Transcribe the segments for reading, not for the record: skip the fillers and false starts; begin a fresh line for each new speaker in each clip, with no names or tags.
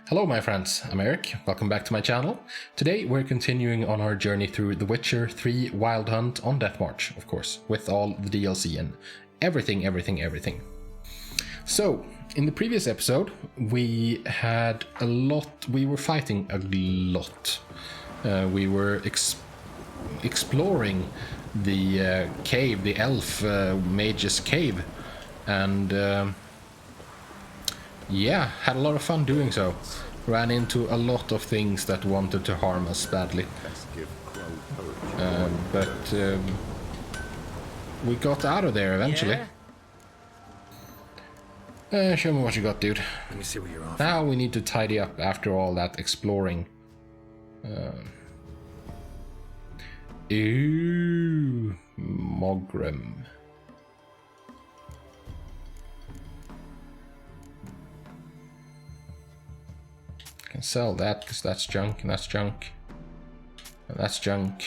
Hello my friends, I'm Eric, welcome back to my channel. Today we're continuing on our journey through The Witcher 3 Wild Hunt on Death March, of course, with all the DLC and everything. So, in the previous episode, we were fighting a lot. We were exploring the cave, the elf mage's cave, and yeah, had a lot of fun doing so. Ran into a lot of things that wanted to harm us badly. But we got out of there eventually. Show me what you got, dude.
Let me see what you're offering.
Now we need to tidy up after all that exploring. Ooh, Mogram. Can sell that because that's junk and that's junk and that's junk.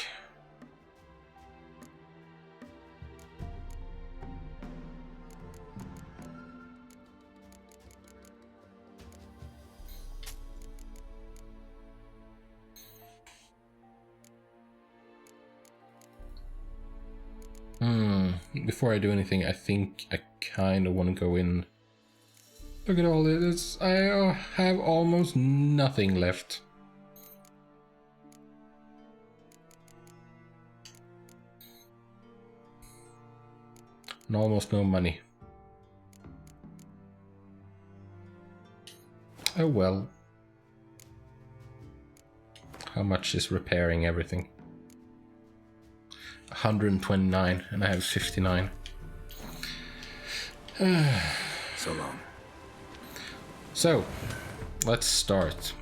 Before I do anything, I think I kind of want to go in. Look at all this. I have almost nothing left. And almost no money. Oh well. How much is repairing everything? 129 and I have 59.
So long.
So, let's start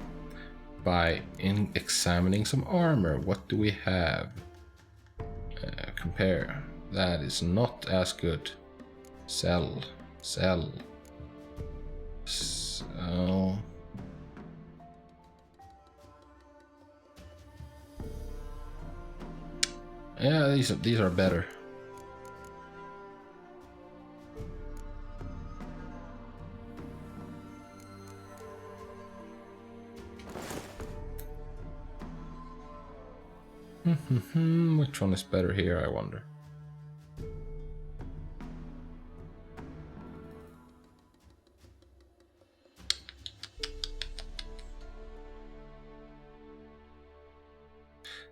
by examining some armor. What do we have? Compare. That is not as good. Sell. Sell. So... yeah, these are better. Which one is better here, I wonder?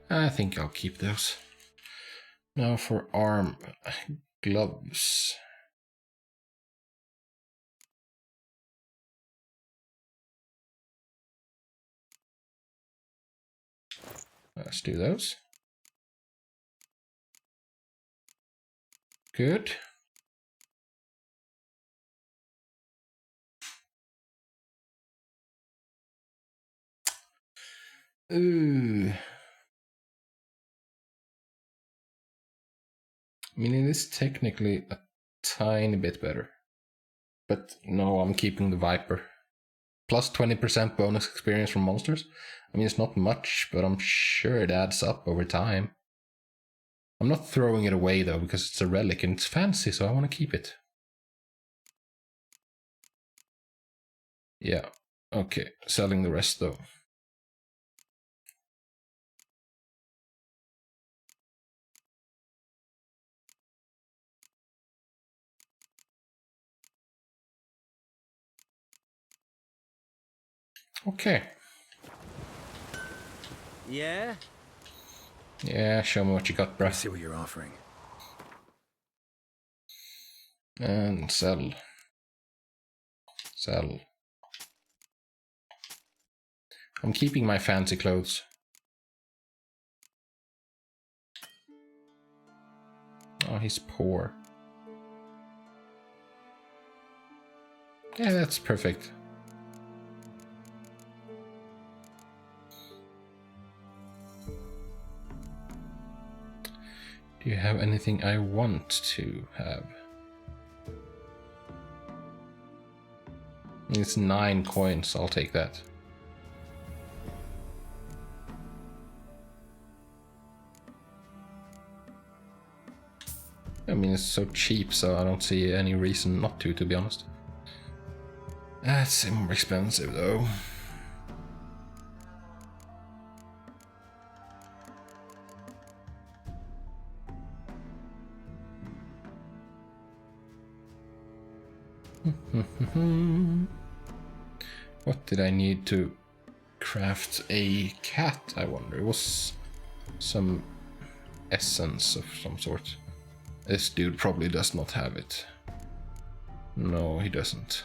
I think I'll keep those. Now for arm gloves. Let's do those. Good. Ooh. I mean, it is technically a tiny bit better. But no, I'm keeping the Viper. Plus 20% bonus experience from monsters. I mean, it's not much, but I'm sure it adds up over time. I'm not throwing it away though, because it's a relic and it's fancy, so I want to keep it. Yeah, okay, selling the rest though. Okay.
Yeah?
Yeah, show me what you got, bruh.
Let's see what you're offering.
And sell. Sell. I'm keeping my fancy clothes. Oh, he's poor. Yeah, that's perfect. Do you have anything I want to have? It's 9 coins, I'll take that. I mean, it's so cheap, so I don't see any reason not to be honest. That's more expensive though. What did I need to craft a cat, I wonder? It was some essence of some sort. This dude probably does not have it. No, he doesn't.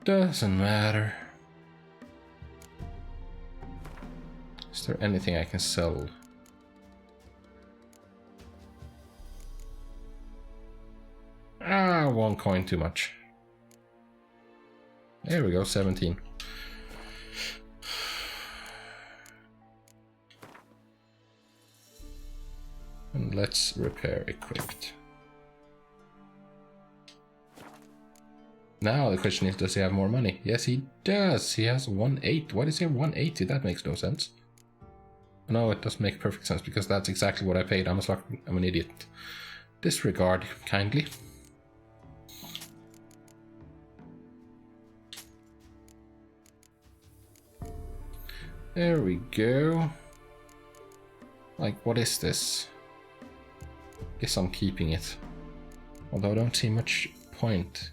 Doesn't matter. Is there anything I can sell? Ah, 1 coin too much. There we go, 17. And let's repair equipped. Now the question is, does he have more money? Yes, he does. He has 180. Why does he have 180? That makes no sense. No, it does make perfect sense because that's exactly what I paid. I'm an idiot. Disregard kindly. There we go. Like, what is this? Guess I'm keeping it. Although I don't see much point.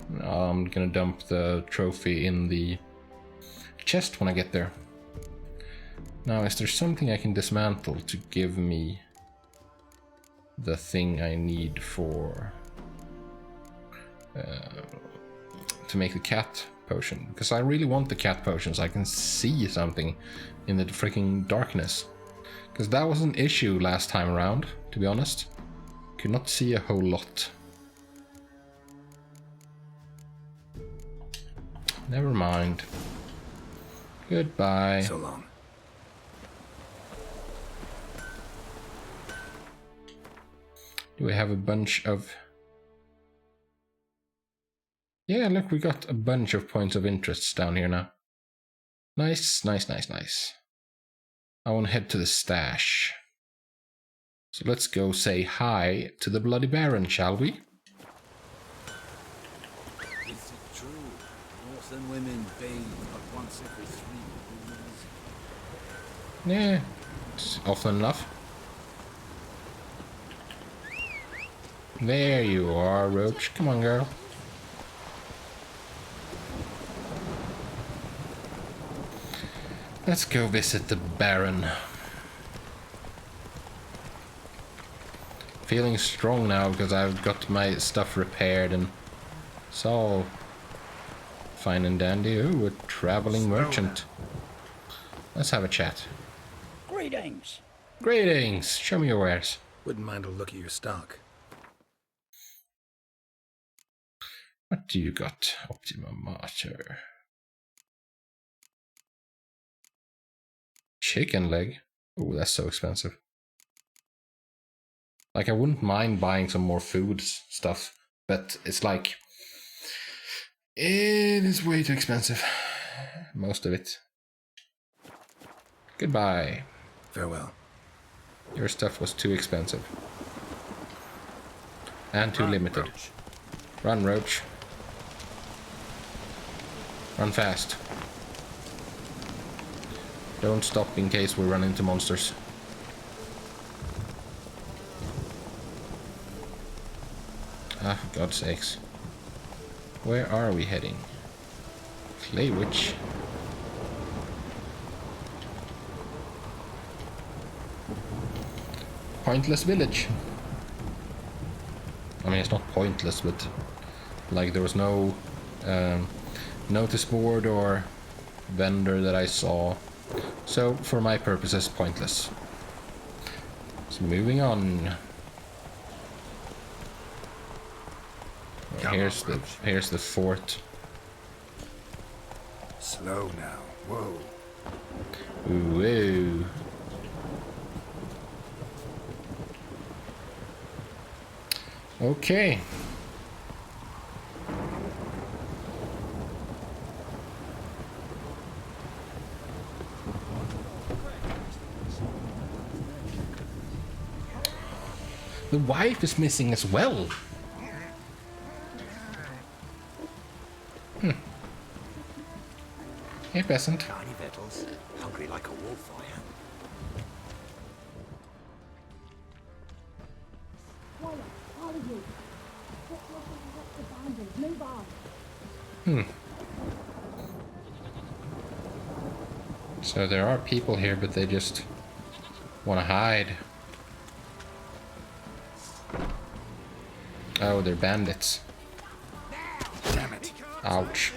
No, I'm gonna dump the trophy in the chest when I get there. Now, is there something I can dismantle to give me the thing I need for to make the cat potion? Because I really want the cat potion so I can see something in the freaking darkness. Because that was an issue last time around, to be honest. Could not see a whole lot. Never mind. Goodbye.
So long.
Do we have a bunch of... Yeah, look, we got a bunch of points of interest down here now. Nice, nice, nice, nice. I want to head to the stash. So let's go say hi to the Bloody Baron, shall we?
Is it true? Northern women bathe but once every 3 years.
Yeah, it's often enough. There you are, Roach. Come on, girl. Let's go visit the Baron. Feeling strong now because I've got my stuff repaired and it's all fine and dandy. Ooh, a traveling merchant. Let's have a chat.
Greetings.
Greetings. Show me your wares.
Wouldn't mind a look at your stock.
What do you got? Optima Mater. Chicken leg? Oh, that's so expensive. Like, I wouldn't mind buying some more food stuff, but it's like... It is way too expensive. Most of it. Goodbye.
Farewell.
Your stuff was too expensive. And too limited.
Roach.
Run, Roach. Run fast. Don't stop in case we run into monsters. Ah, for God's sakes. Where are we heading? Clay Witch. Pointless village. I mean, it's not pointless, but like there was no notice board or vendor that I saw. So, for my purposes, pointless. So, moving on. Well, here's the fort.
Slow now. Whoa.
Whoa. Okay. The wife is missing as well. Hey, peasant.
Tiny Vettles, hungry like a wolf, I am.
Follow you.
So there are people here, but they just want to hide. Oh, they're bandits.
Damn it.
Ouch.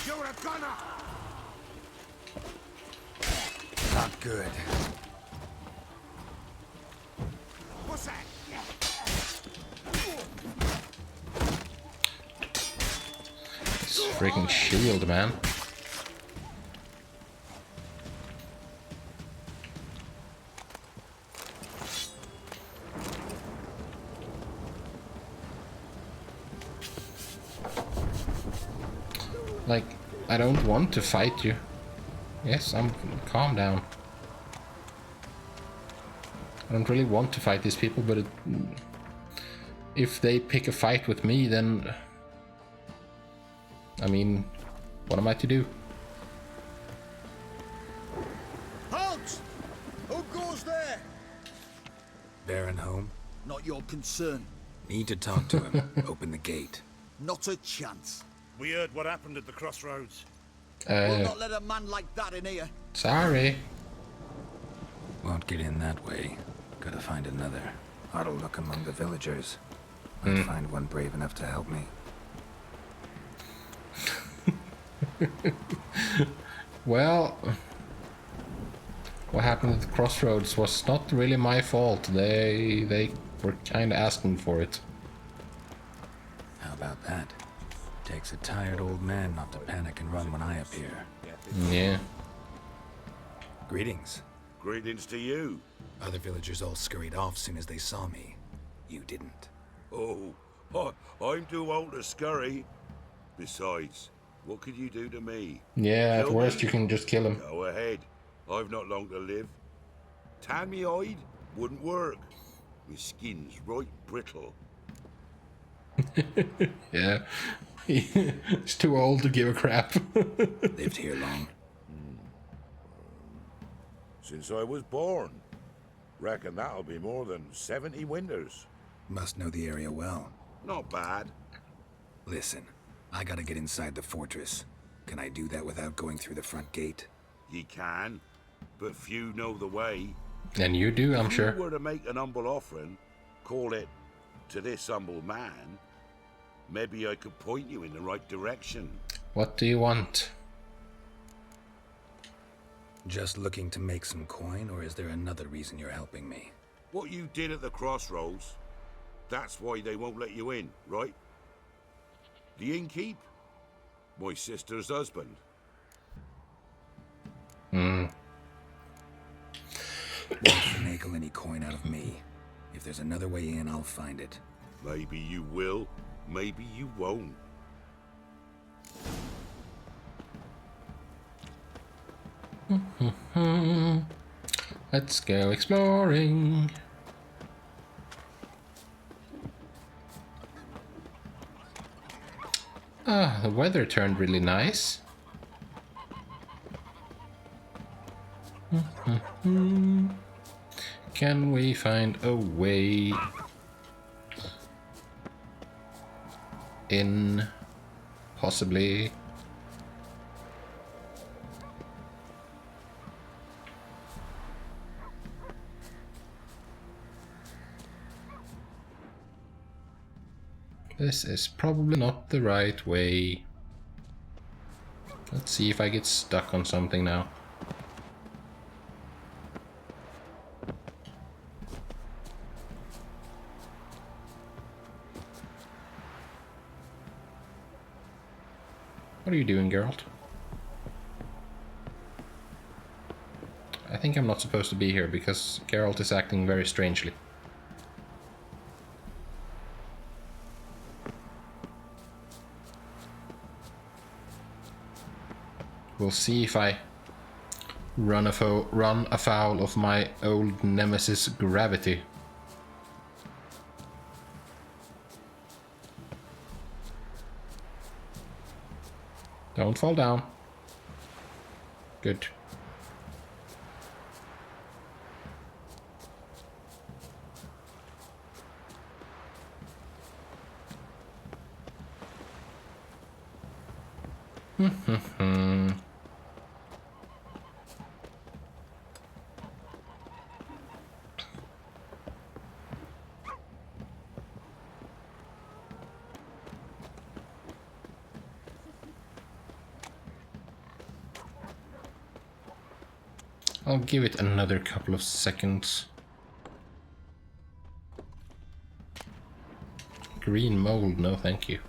You're a gunner. Not good. What's that?
This freaking shield, man. Like, I don't want to fight you. Yes, calm down. I don't really want to fight these people, but if they pick a fight with me, then I mean, what am I to do?
Halt! Who goes there?
Baron home?
Not your concern.
Need to talk to him. Open the gate.
Not a chance.
We heard what happened at the crossroads.
We'll not let a man like that in here.
Sorry.
Won't get in that way. Gotta find another. Oughta look among the villagers. Might find one brave enough to help me.
Well, what happened at the crossroads was not really my fault. They were kind of asking for it.
How about that? Takes a tired old man not to panic and run when I appear.
Yeah.
Greetings.
Greetings to you.
Other villagers all scurried off soon as they saw me. You didn't.
Oh, I'm too old to scurry. Besides, what could you do to me?
Yeah, at
Kill
worst
me?
you can just kill him.
Go ahead. I've not long to live. Tan me hide wouldn't work. My skin's right brittle.
Yeah. He's too old to give a crap.
Lived here long.
Since I was born. Reckon that'll be more than 70 winters.
Must know the area well.
Not bad.
Listen, I gotta get inside the fortress. Can I do that without going through the front gate?
Ye can, but few know the way.
And you do, I'm
If
sure.
you were to make an humble offering, call it to this humble man, maybe I could point you in the right direction.
What do you want?
Just looking to make some coin, or is there another reason you're helping me?
What you did at the crossroads, that's why they won't let you in, right? The innkeep? My sister's husband.
Hmm.
Won't finagle any coin out of me. If there's another way in, I'll find it.
Maybe you will, maybe you won't.
Let's go exploring. Ah, the weather turned really nice. Can we find a way in? Possibly. This is probably not the right way. Let's see if I get stuck on something now. What are you doing, Geralt? I think I'm not supposed to be here because Geralt is acting very strangely. We'll see if I run afoul of my old nemesis gravity. Don't fall down. Good. I'll give it another couple of seconds. Green mold, no thank you.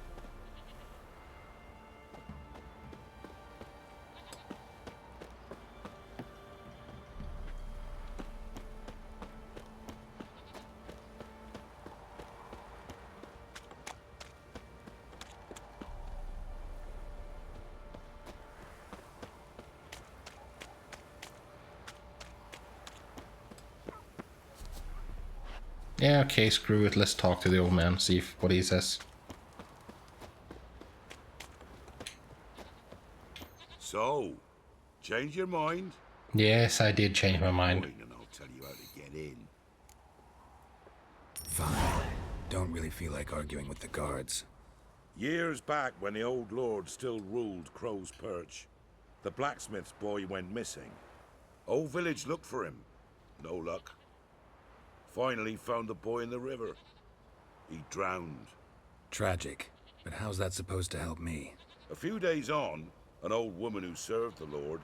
Yeah, okay, screw it. Let's talk to the old man, see what he says.
So, change your mind?
Yes, I did change my mind.
And I'll tell you how to get in.
Fine. Don't really feel like arguing with the guards.
Years back, when the old lord still ruled Crow's Perch, the blacksmith's boy went missing. Whole village looked for him. No luck. Finally found the boy in the river. He drowned.
Tragic. But how's that supposed to help me?
A few days on, an old woman who served the lord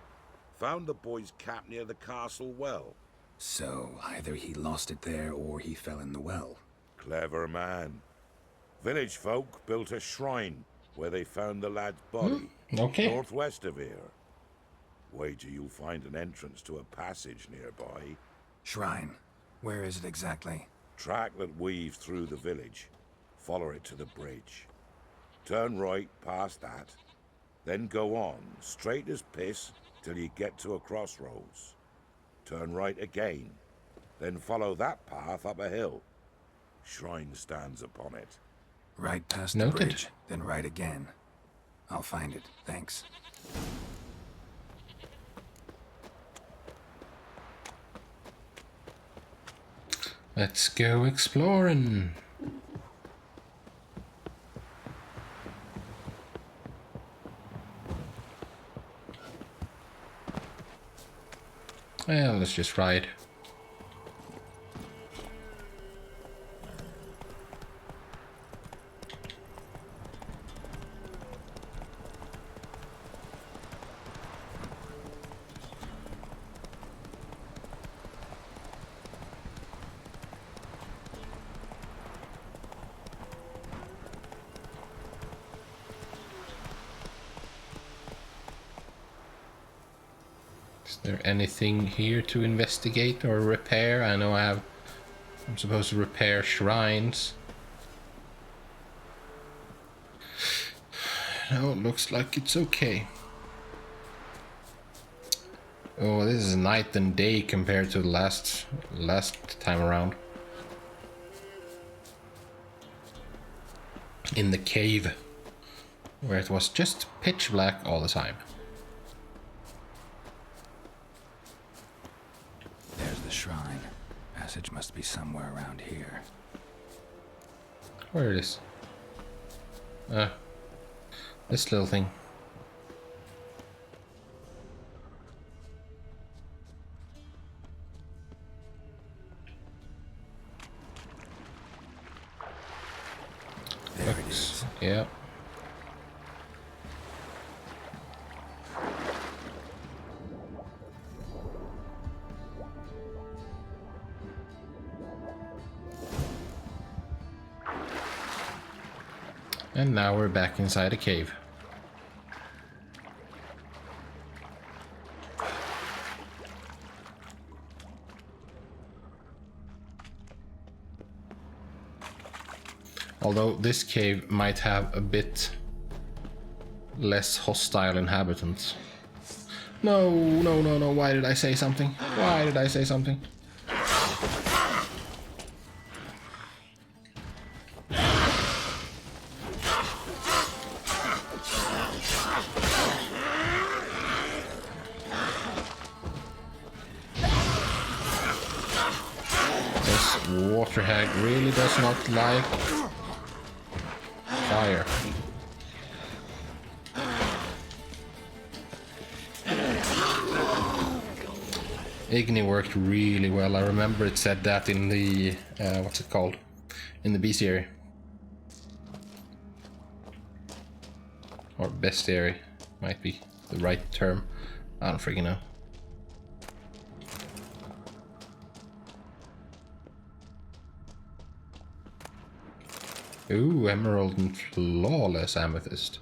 found the boy's cap near the castle well.
So, either he lost it there or he fell in the well.
Clever man. Village folk built a shrine where they found the lad's body.
Okay.
Northwest of here. Wait till you'll find an entrance to a passage nearby.
Shrine. Where is it exactly?
Track that weaves through the village. Follow it to the bridge. Turn right past that. Then go on, straight as piss, till you get to a crossroads. Turn right again. Then follow that path up a hill. Shrine stands upon it.
Right past the
Noted.
bridge, then right again. I'll find it, thanks.
Let's go exploring. Well, let's just ride. Is there anything here to investigate or repair? I know I'm supposed to repair shrines. No, it looks like it's okay. Oh, this is night and day compared to the last time around. In the cave, where it was just pitch black all the time.
There's the shrine. Passage must be somewhere around here.
Where it is? This little thing.
There it is.
Yeah. And now we're back inside a cave. Although this cave might have a bit less hostile inhabitants. No, no, no, no, why did I say something? Why did I say something? This water hag really does not like fire. Igni worked really well. I remember it said that in the what's it called? In the bestiary. Or bestiary might be the right term. I don't freaking know. Ooh, emerald and flawless amethyst.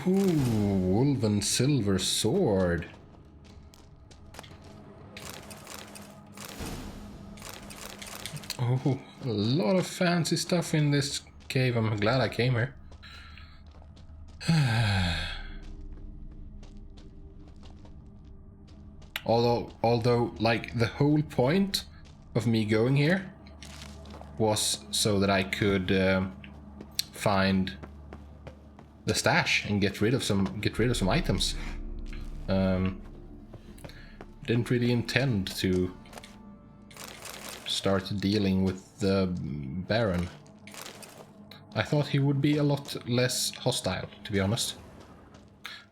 Ooh, woven silver sword. Oh, a lot of fancy stuff in this cave. I'm glad I came here. Although, like, the whole point of me going here was so that I could find the stash and get rid of some items. Didn't really intend to start dealing with the Baron. I thought he would be a lot less hostile, to be honest.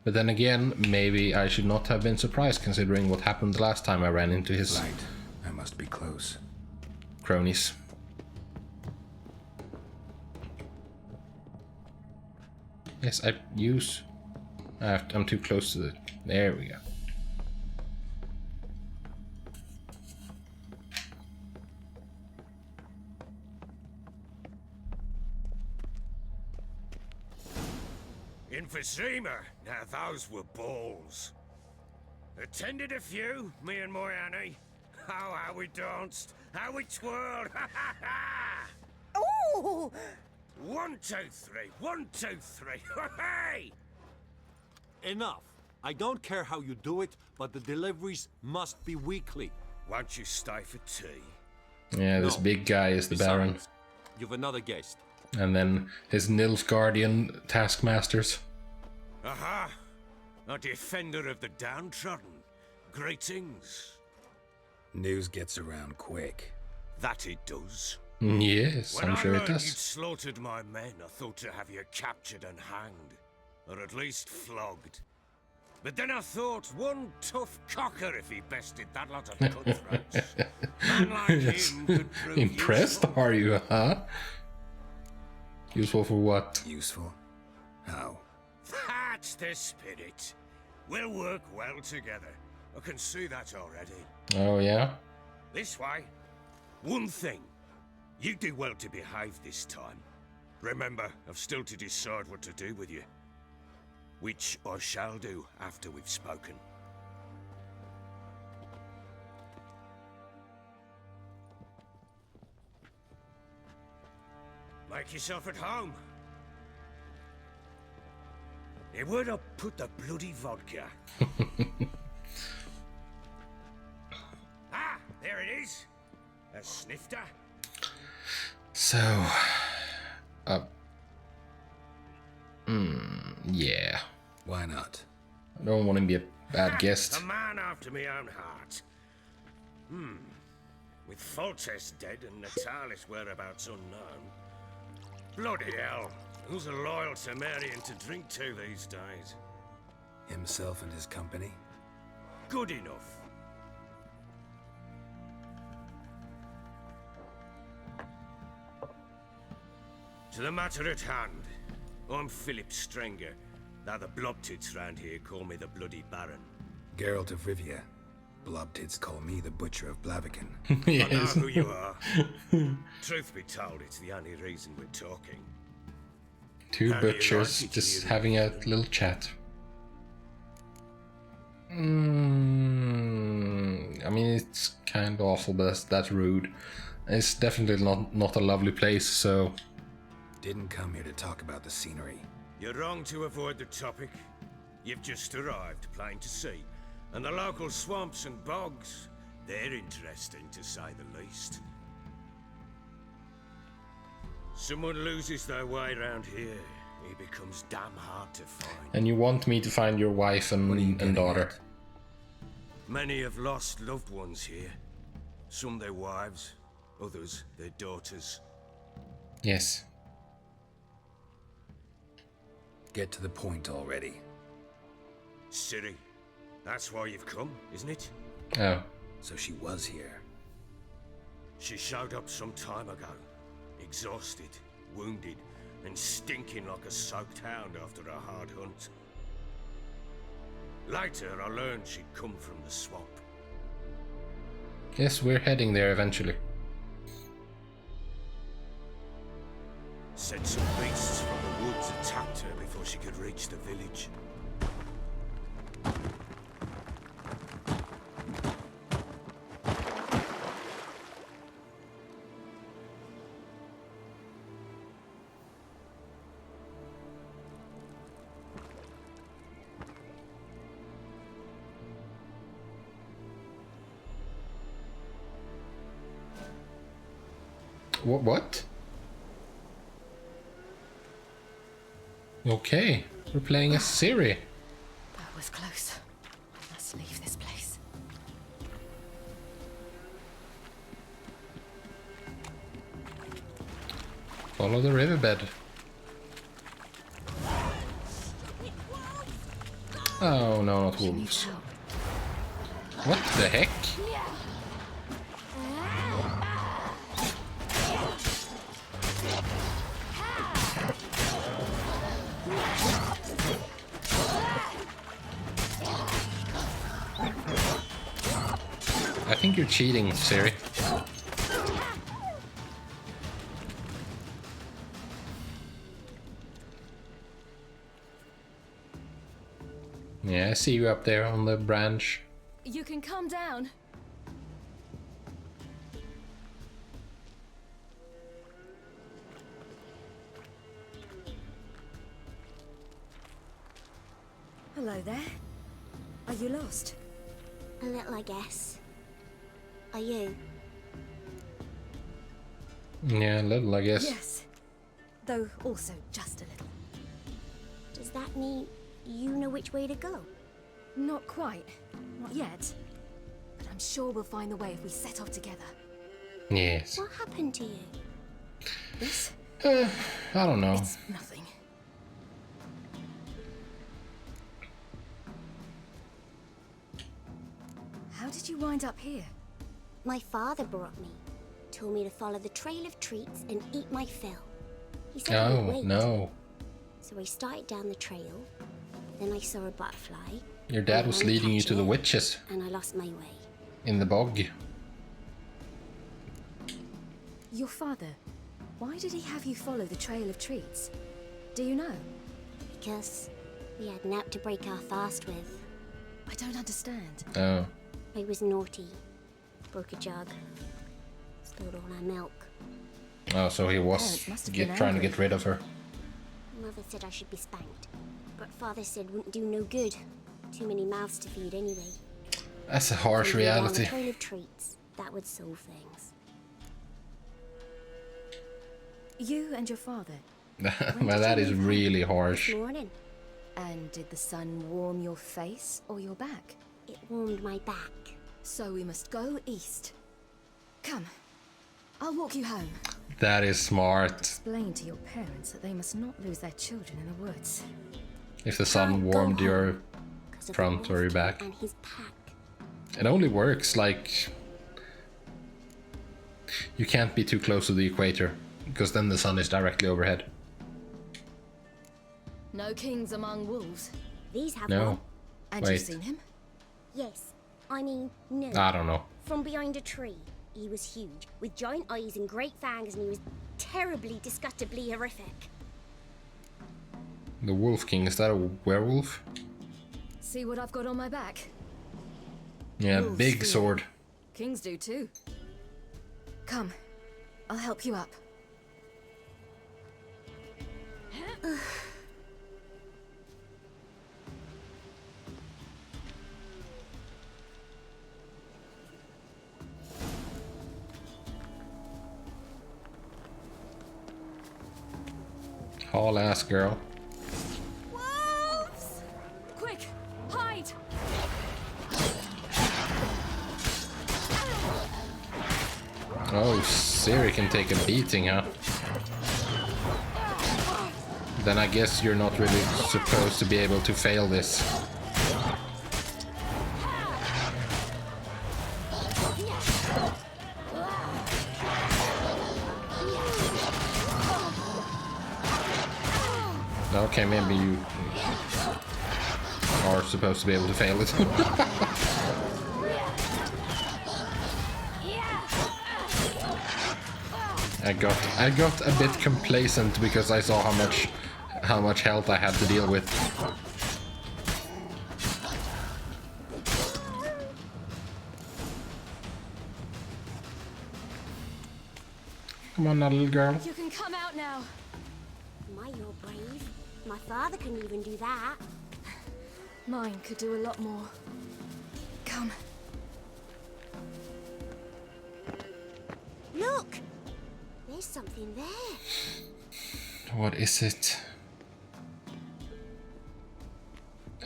But then again, maybe I should not have been surprised considering what happened the last time I ran into his
Light. I must be close.
cronies. Yes, I'm too close to the... There we go.
Emphysema. Now those were balls. Attended a few, me and my Annie. Oh, how we danced, how we twirled, ha ha ha!
Ooh!
1, 2, 3, 1, 2, 3, hey!
Enough. I don't care how you do it, but the deliveries must be weekly.
Won't you stay for tea?
Yeah, this
No.
big guy is the Baron.
Besides, you've another guest.
And then his Nilfgaardian taskmasters.
Aha! A defender of the downtrodden. Greetings.
News gets around quick.
That it does.
Yes,
When
I'm
I
sure it
learned you'd
does.
slaughtered my men, I thought to have you captured and hanged. Or at least flogged. But then I thought, one tough cocker if he bested that lot of cutthroats. Man like
Yes.
him could prove
Impressed,
useful.
are you, huh? Useful for what?
Useful? How?
That's the spirit. We'll work well together. I can see that already.
Oh, yeah?
This way. One thing. You do well to behave this time. Remember, I've still to decide what to do with you. Which I shall do after we've spoken. Make yourself at home. Hey, where'd I put the bloody vodka? Ah, there it is. A snifter.
So... yeah.
Why not?
I don't want to be a bad guest.
A man after my own heart. With Foltest dead and Natalis whereabouts unknown. Bloody hell. Who's loyal to Marion to drink to these days?
Himself and his company?
Good enough. To the matter at hand. I'm Philip Strenger. Now the blobtits round here call me the Bloody Baron.
Geralt of Rivia. Blobtits call me the Butcher of Blaviken.
I know
Yes.
who you are. Truth be told, it's the only reason we're talking.
Two
How do you
butchers
like it,
just
Kiera?
having a little chat. I mean, it's kind of awful, but that's rude. It's definitely not a lovely place, so...
Didn't come here to talk about the scenery.
You're wrong to avoid the topic. You've just arrived, plain to see. And the local swamps and bogs, they're interesting to say the least. Someone loses their way around here, he becomes damn hard to find.
And you want me to find your wife
What are you
and
getting
daughter?
at?
Many have lost loved ones here. Some their wives, others their daughters.
Yes.
Get to the point already.
Ciri, that's why you've come, isn't it?
Oh.
So she was here.
She showed up some time ago, exhausted, wounded, and stinking like a soaked hound after a hard hunt. Later, I learned she'd come from the swamp.
Yes, we're heading there eventually.
Said some beasts from the woods attacked her before she could reach the village.
What? Okay, we're playing as Ciri.
That was close. I must leave this place.
Follow the riverbed. Oh no, not
She needs
wolves.
help.
What the heck? I think you're cheating, Ciri. Yeah, I see you up there on the branch.
You can calm down. Hello there. Are you lost?
A little, I guess. Are you?
Yeah, a little, I guess.
Yes. Though also just a little.
Does that mean you know which way to go?
Not quite. Not yet. But I'm sure we'll find the way if we set off together.
Yes.
What happened to you?
This?
I don't know.
It's nothing. How did you wind up here?
My father brought me. Told me to follow the trail of treats and eat my fill. He said I would
Oh,
wait.
no.
So I started down the trail. Then I saw a butterfly.
Your dad
I
was
ran to
leading you
catch
to the
it,
witches
and I lost my way.
in the bog.
Your father. Why did he have you follow the trail of treats? Do you know?
Because we had naught to break our fast with.
I don't understand.
Oh.
I was naughty. Broke a jug. Stole all our milk.
Oh, so he was
Parents must have been
trying to
angry.
get rid of her.
Mother said I should be spanked. But father said wouldn't do no good. Too many mouths to feed anyway.
That's a harsh
So we were on
reality.
a trail of treats. That would solve things.
You and your father.
Well, that is really harsh.
This morning,
And did the sun warm your face or your back?
it warmed my back.
So we must go east. Come. I'll walk you home.
That is smart.
Explain to your parents that they must not lose their children in the woods.
If the sun
Can't go
warmed
home
your
'cause of
front
the
or your
wolf
back.
and his pack.
It only works like you can't be too close to the equator because then the sun is directly overhead.
No kings among wolves.
These have
No.
one.
And
Wait.
you've seen him?
Yes. I mean, no.
I don't know.
From behind a tree. He was huge, with giant eyes and great fangs, and he was terribly, disgustingly horrific.
The Wolf King, is that a werewolf?
See what I've got on my back?
Yeah,
Wolves
big
fear.
sword.
Kings do too. Come. I'll help you up.
Haul ass girl.
Wolves! Quick! Hide!
Oh, Ciri can take a beating, huh? Then I guess you're not really supposed to be able to fail this. Okay, maybe you are supposed to be able to fail it. I got a bit complacent because I saw how much health I had to deal with. Come on now, little girl.
You can come out now.
My, you're brave. My father couldn't even do that.
Mine could do a lot more. Come.
Look! There's something there.
What is it?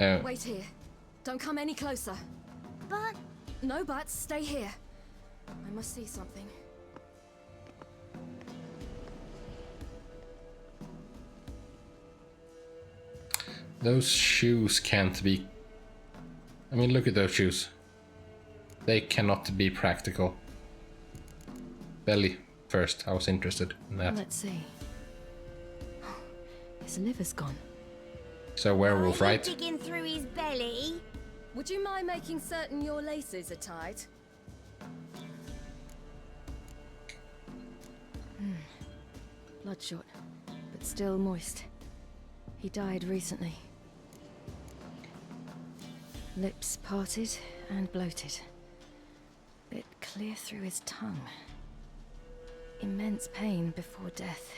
Oh.
Wait here. Don't come any closer.
But
No buts. Stay here. I must see something.
Those shoes can't be... I mean, look at those shoes. They cannot be practical. Belly first. I was interested in that.
Let's see. His liver's gone.
So werewolf,
are you
right?
digging through his belly?
Would you mind making certain your laces are tied? Bloodshot, but still moist. He died recently. Lips parted and bloated. Bit clear through his tongue. Immense pain before death.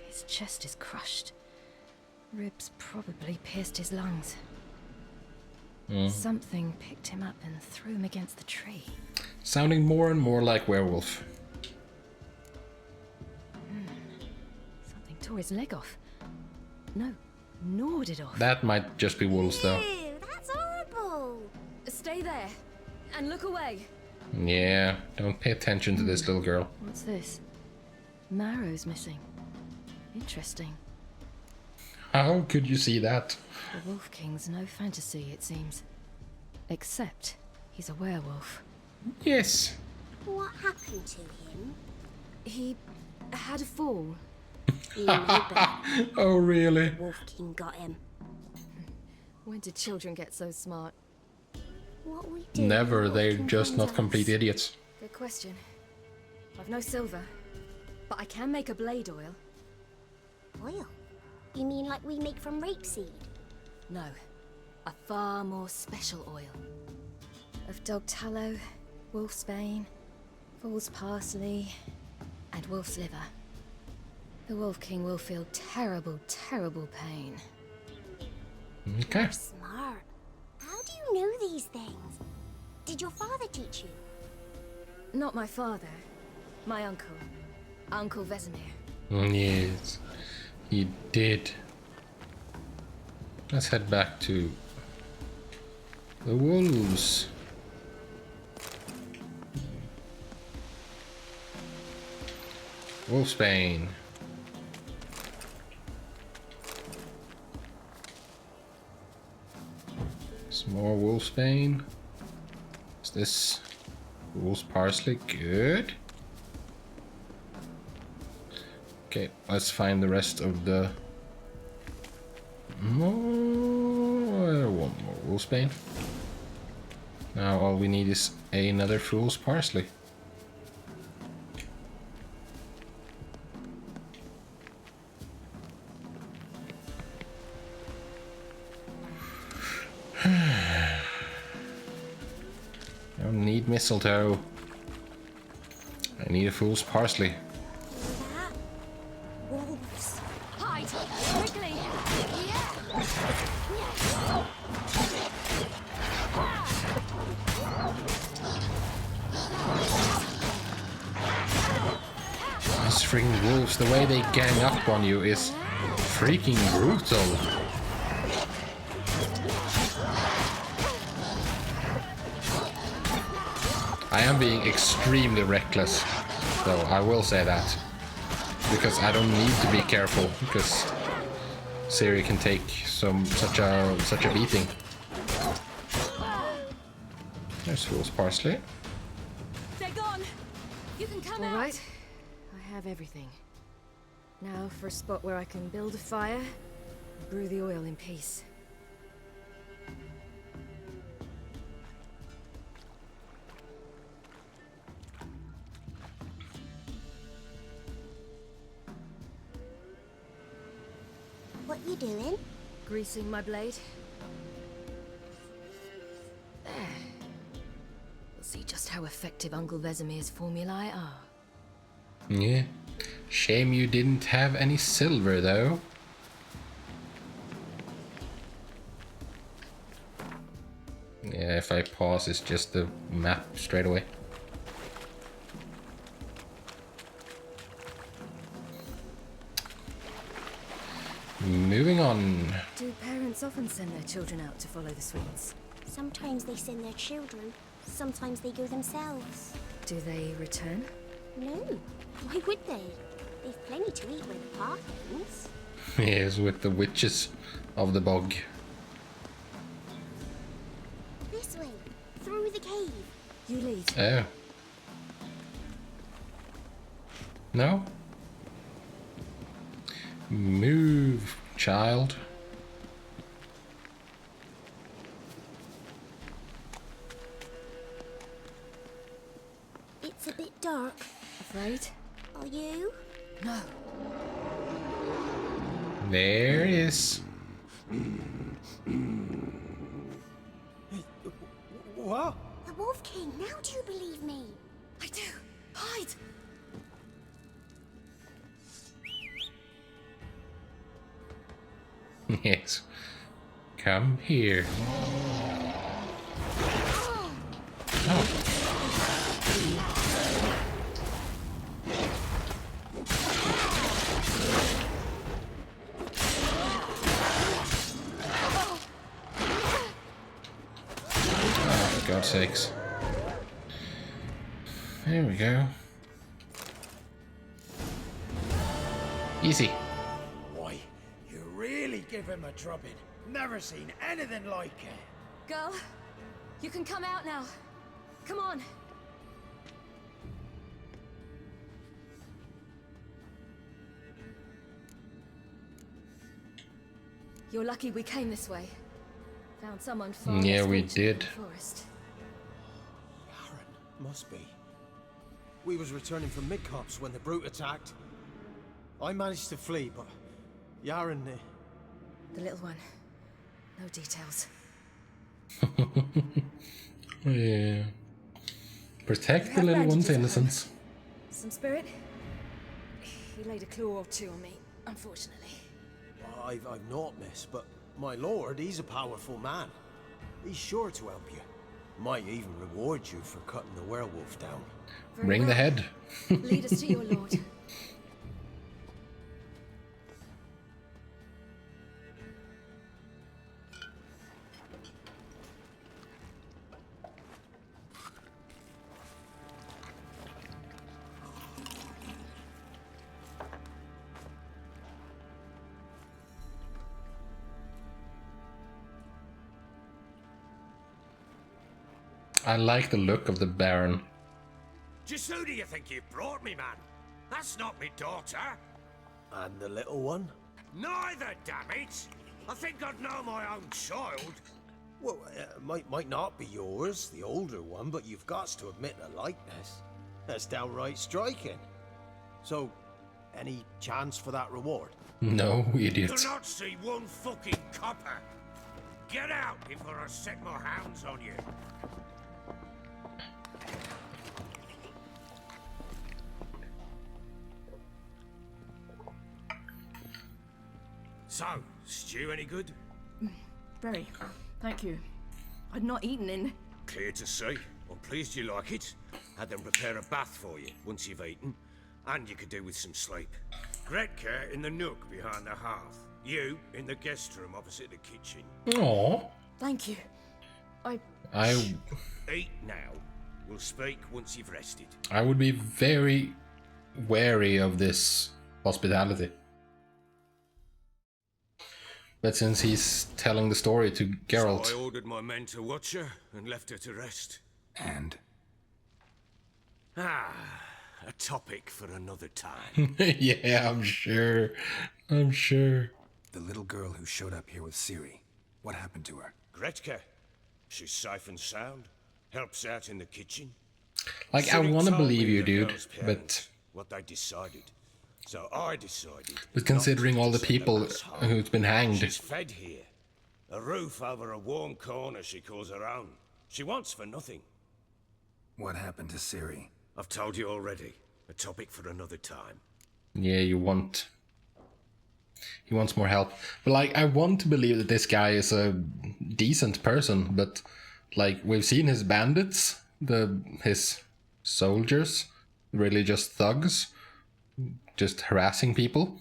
His chest is crushed. Ribs probably pierced his lungs. Something picked him up and threw him against the tree.
Sounding more and more like werewolf.
Something tore his leg off. No, gnawed it off.
That might just be wolves, though.
Ew, that's horrible.
Stay there and look away.
Yeah, don't pay attention to this little girl.
What's this? Marrow's missing. Interesting.
How could you see that?
The Wolf King's no fantasy, it seems. Except he's a werewolf.
Yes.
What happened to him?
He had a fall.
You bet.
Oh, really?
Wolf King got him.
When did children get so smart?
What we do?
Never. They're
Wolf King
just
finds
not
us.
complete idiots.
Good question. I've no silver, but I can make a blade oil.
Oil? You mean like we make from rapeseed?
No, a far more special oil. Of dog tallow, wolf's bane, fool's parsley, and wolf's liver. The Wolf King will feel terrible, terrible pain.
Okay.
Smart. How do you know these things? Did your father teach you?
Not my father, my uncle, Uncle Vesemir.
Yes, he did. Let's head back to the wolves. Wolfsbane. Some more wolfsbane. Is this wolf's parsley? Good. Okay, let's find the rest of the one more wolfsbane. Now all we need is another fool's parsley. I don't need mistletoe. I need a fool's parsley.
That? Wolves.
Hide! Quickly!
These freaking wolves, the way they gang up on you is freaking brutal. I am being extremely reckless, though, I will say that. Because I don't need to be careful, because Ciri can take such a beating. There's fool's parsley.
They're gone. You can come out.
All right. I have everything. Now for a spot where I can build a fire, and brew the oil in peace.
What you doing?
Greasing my blade. There. We'll see just how effective Uncle Vesemir's formulae are.
Yeah. Shame you didn't have any silver, though. Yeah, if I pause, it's just the map straight away. Moving on.
Do parents often send their children out to follow the sweets?
Sometimes they send their children. Sometimes they go themselves.
Do they return?
No. Why would they? They've plenty to eat where the path ends.
Yes, with the witches of the bog.
This way. Through the cave.
You lead.
Oh. No? Move, child.
It's a bit dark.
Afraid?
Are you?
No.
There it is.
What?
The Wolf King. Now do you believe me?
I do. Hide!
Yes. Come here. Oh. Oh, for God's sakes. There we go. Easy.
Why, you really give him a drubbing. Never seen anything like it.
Girl, you can come out now. Come on. You're lucky we came this way. Found someone far
Yeah,
less
we
fortunate
did.
in the forest.
Aaron, must be. We was returning from Midcops when the brute attacked. I managed to flee, but Yaren,
The little one. No details.
Yeah. Protect the little one's innocence.
Some spirit? He laid a claw or two on me, unfortunately.
I've not, miss, but my lord, he's a powerful man. He's sure to help you. Might even reward you for cutting the werewolf down.
Very
Bring the
well.
head.
Lead us to your lord.
I like the look of the Baron.
Just who do you think you've brought me, man? That's not me daughter.
And the little one?
Neither, damn it! I think I'd know my own child.
Well, might not be yours, the older one, but you've got to admit the likeness. That's downright striking. So, any chance for that reward?
No, idiot.
Do not see one fucking copper. Get out before I set my hounds on you. So, stew any good?
Very. Thank you. I'd not eaten in...
Clear to see. I'm pleased you like it. Had them prepare a bath for you once you've eaten. And you could do with some sleep. Gretka in the nook behind the hearth. You in the guest room opposite the kitchen.
Aww.
Thank you.
I
Eat now. We'll speak once you've rested.
would be very wary of this hospitality. But since he's telling the story to Geralt,
So I ordered my men to watch her and left her to rest.
And?
Ah, a topic for another time.
Yeah, I'm sure. I'm sure.
The little girl who showed up here with Ciri. What happened to her?
Gretka. She's safe and sound. Helps out in the kitchen.
Like, I
Ciri
want to
told
believe
me
you,
the
dude,
girl's
but
parents, what they decided. So I decided.
but considering
not
all the
to send
people
lass home.
who's been hanged,
She's fed here. A roof over a warm corner she calls her own. She wants for nothing.
What happened to Ciri?
I've told you already. A topic for another time.
yeah, he wants more help. But like, I want to believe that this guy is a decent person, but like, we've seen his bandits, his soldiers, really just thugs, just harassing people.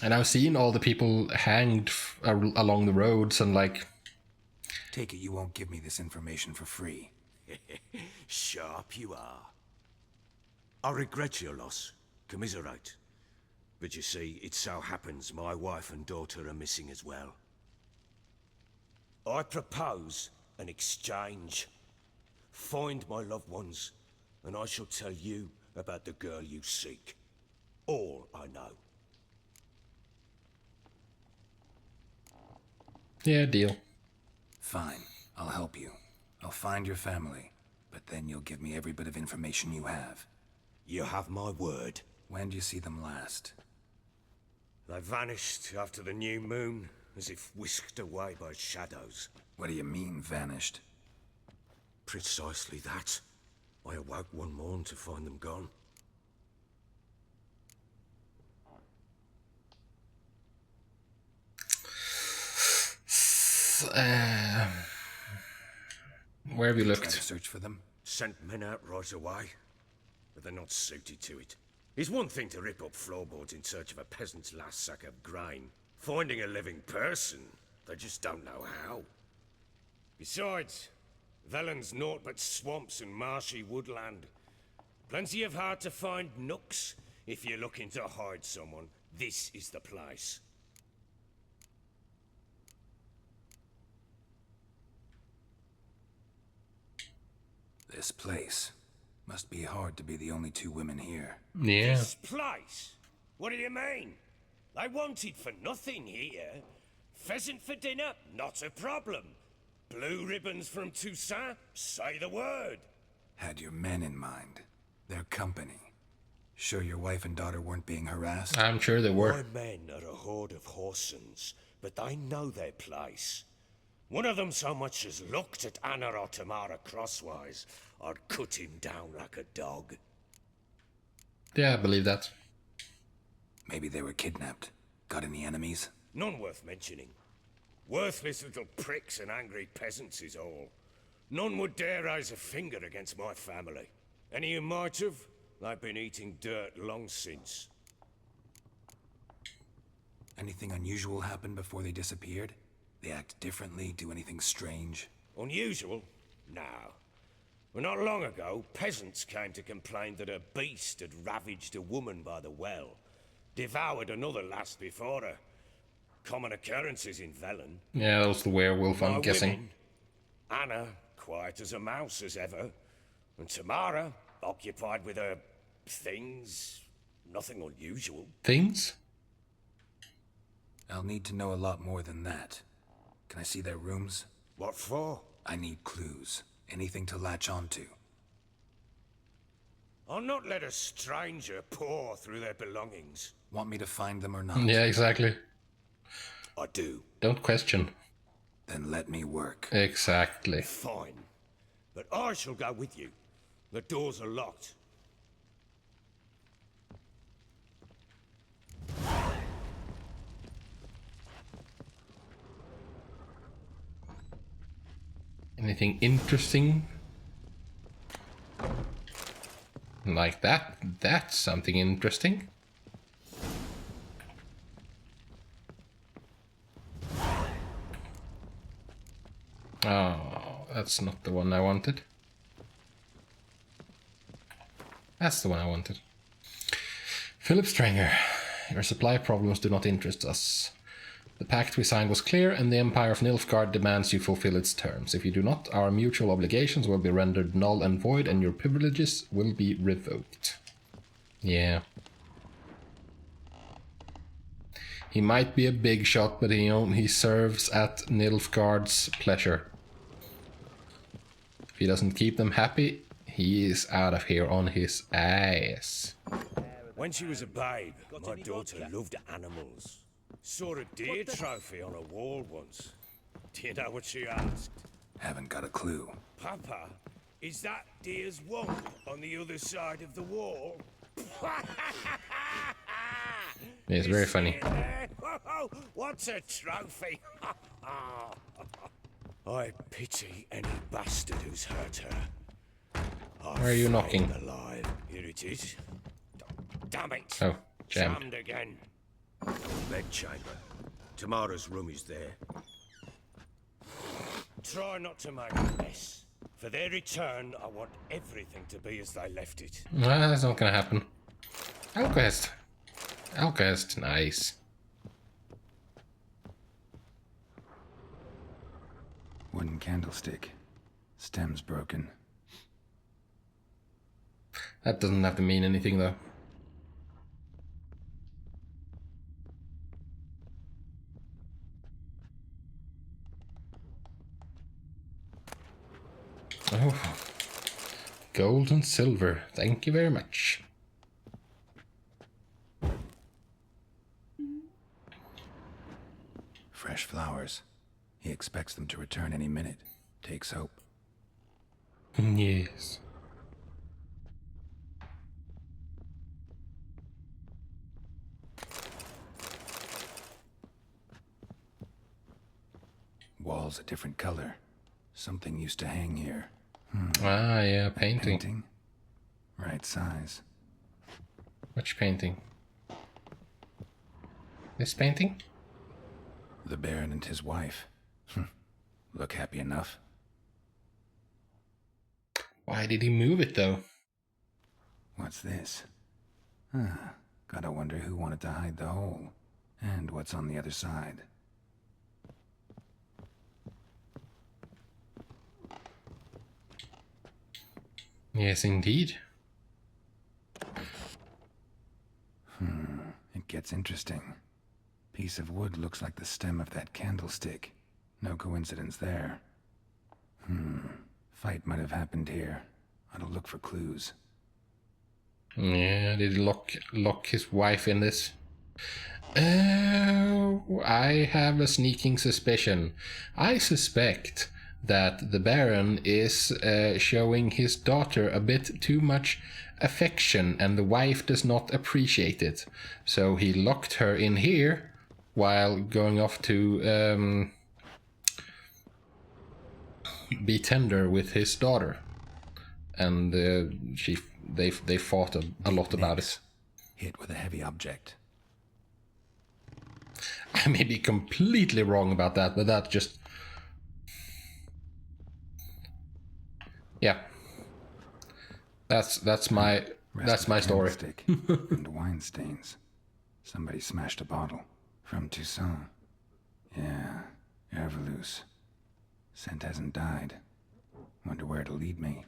And I've seen all the people hanged along the roads and like...
Take it you won't give me this information for free.
Sharp you are. I regret your loss. Commiserate. But you see, it so happens my wife and daughter are missing as well. I propose an exchange. Find my loved ones, and I shall tell you about the girl you seek. All I know.
Yeah, deal.
Fine, I'll help you. I'll find your family, but then you'll give me every bit of information you have.
You have my word.
When do you see them last?
They vanished after the new moon, as if whisked away by shadows.
What do you mean, vanished?
Precisely that. I awoke one morn to find them gone.
Where have you
Try
looked?
to search for them?
Sent men out right away, but they're not suited to it. It's one thing to rip up floorboards in search of a peasant's last sack of grain. Finding a living person, they just don't know how. Besides, Velen's naught but swamps and marshy woodland. Plenty of hard-to-find nooks. If you're looking to hide someone, this is the place.
This place. Must be hard to be the only two women here.
Yeah.
This place? What do you mean? They wanted for nothing here. Pheasant for dinner? Not a problem. Blue ribbons from Toussaint? Say the word.
Had your men in mind. Their company. Sure your wife and daughter weren't being harassed?
I'm sure they were.
My men are a horde of horsens, but they know their place. One of them so much as looked at Anna or Tamara crosswise, I'd cut him down like a dog.
Yeah, I believe that.
Maybe they were kidnapped. Got any enemies?
None worth mentioning. Worthless little pricks and angry peasants is all. None would dare raise a finger against my family. Any who might have, they've been eating dirt long since.
Anything unusual happened before they disappeared? They act differently, do anything strange?
Unusual? No. Well, not long ago, peasants came to complain that a beast had ravaged a woman by the well. Devoured another lass before her. Common occurrences in Velen.
Yeah, that was the werewolf, I'm
My
guessing.
women, Anna, quiet as a mouse as ever. And Tamara, occupied with her things. Nothing unusual.
Things?
I'll need to know a lot more than that. Can I see their rooms?
What for?
I need clues. Anything to latch onto.
I'll not let a stranger pore through their belongings.
Want me to find them or not?
Yeah, exactly.
I do.
Don't question.
Then let me work.
Exactly.
Fine. But I shall go with you. The doors are locked.
Anything interesting? Like that? That's something interesting. Oh, that's not the one I wanted. That's the one I wanted. Philip Stranger, your supply problems do not interest us. The pact we signed was clear, and the Empire of Nilfgaard demands you fulfill its terms. If you do not, our mutual obligations will be rendered null and void, and your privileges will be revoked. Yeah. He might be a big shot, but he serves at Nilfgaard's pleasure. If he doesn't keep them happy, he is out of here on his ass.
When she was a babe, my daughter loved animals. Saw a deer trophy on a wall once. Do you know what she asked?
Haven't got a clue.
Papa, is that deer's womp on the other side of the wall?
Yeah, it's very funny.
Whoa, what's a trophy? I pity any bastard who's hurt her.
Where are you knocking?
Alive. Here it is. Damn it.
Oh, jammed.
Jammed again. Bedchamber. Tamara's room is there. Try not to make a mess. For their return, I want everything to be as they left it.
That's not gonna happen. Alquest. Alquest, nice.
Wooden candlestick. Stem's broken.
That doesn't have to mean anything though. Oh, gold and silver. Thank you very much.
Fresh flowers. He expects them to return any minute. Takes hope.
Yes.
Walls a different color. Something used to hang here.
Ah, yeah, painting.
Painting? Right size.
Which painting? This painting?
The Baron and his wife. Look happy enough.
Why did he move it though?
What's this? Gotta wonder who wanted to hide the hole. And what's on the other side.
Yes, indeed.
It gets interesting. Piece of wood looks like the stem of that candlestick. No coincidence there. Fight might have happened here. Ought to look for clues.
Yeah, did he lock his wife in this? Oh, I have a sneaking suspicion. I suspect that the Baron is showing his daughter a bit too much affection, and the wife does not appreciate it. So he locked her in here while going off to be tender with his daughter, and they fought a lot about it.
Hit with a heavy object.
I may be completely wrong about that, but that just... Yeah. That's my story.
And wine stains. Somebody smashed a bottle. From Toussaint. Yeah, Herveloos. Scent hasn't died. Wonder where it'll lead me.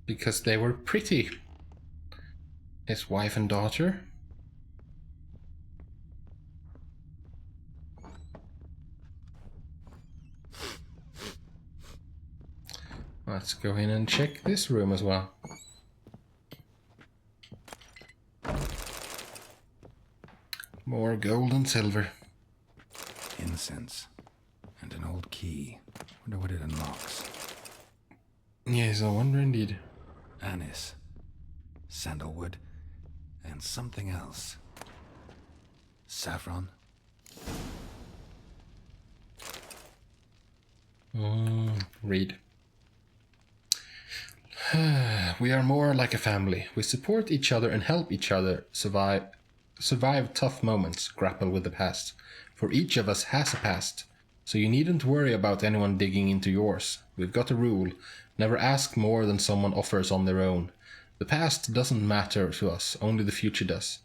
Because they were pretty. His wife and daughter. Let's go in and check this room as well. More gold and silver.
Incense. And an old key. Wonder what it unlocks.
Yes, I wonder indeed.
Anise. Sandalwood. And something else. Saffron.
Read. We are more like a family. We support each other and help each other survive tough moments, grapple with the past. For each of us has a past, so you needn't worry about anyone digging into yours. We've got a rule: never ask more than someone offers on their own. The past doesn't matter to us, only the future does.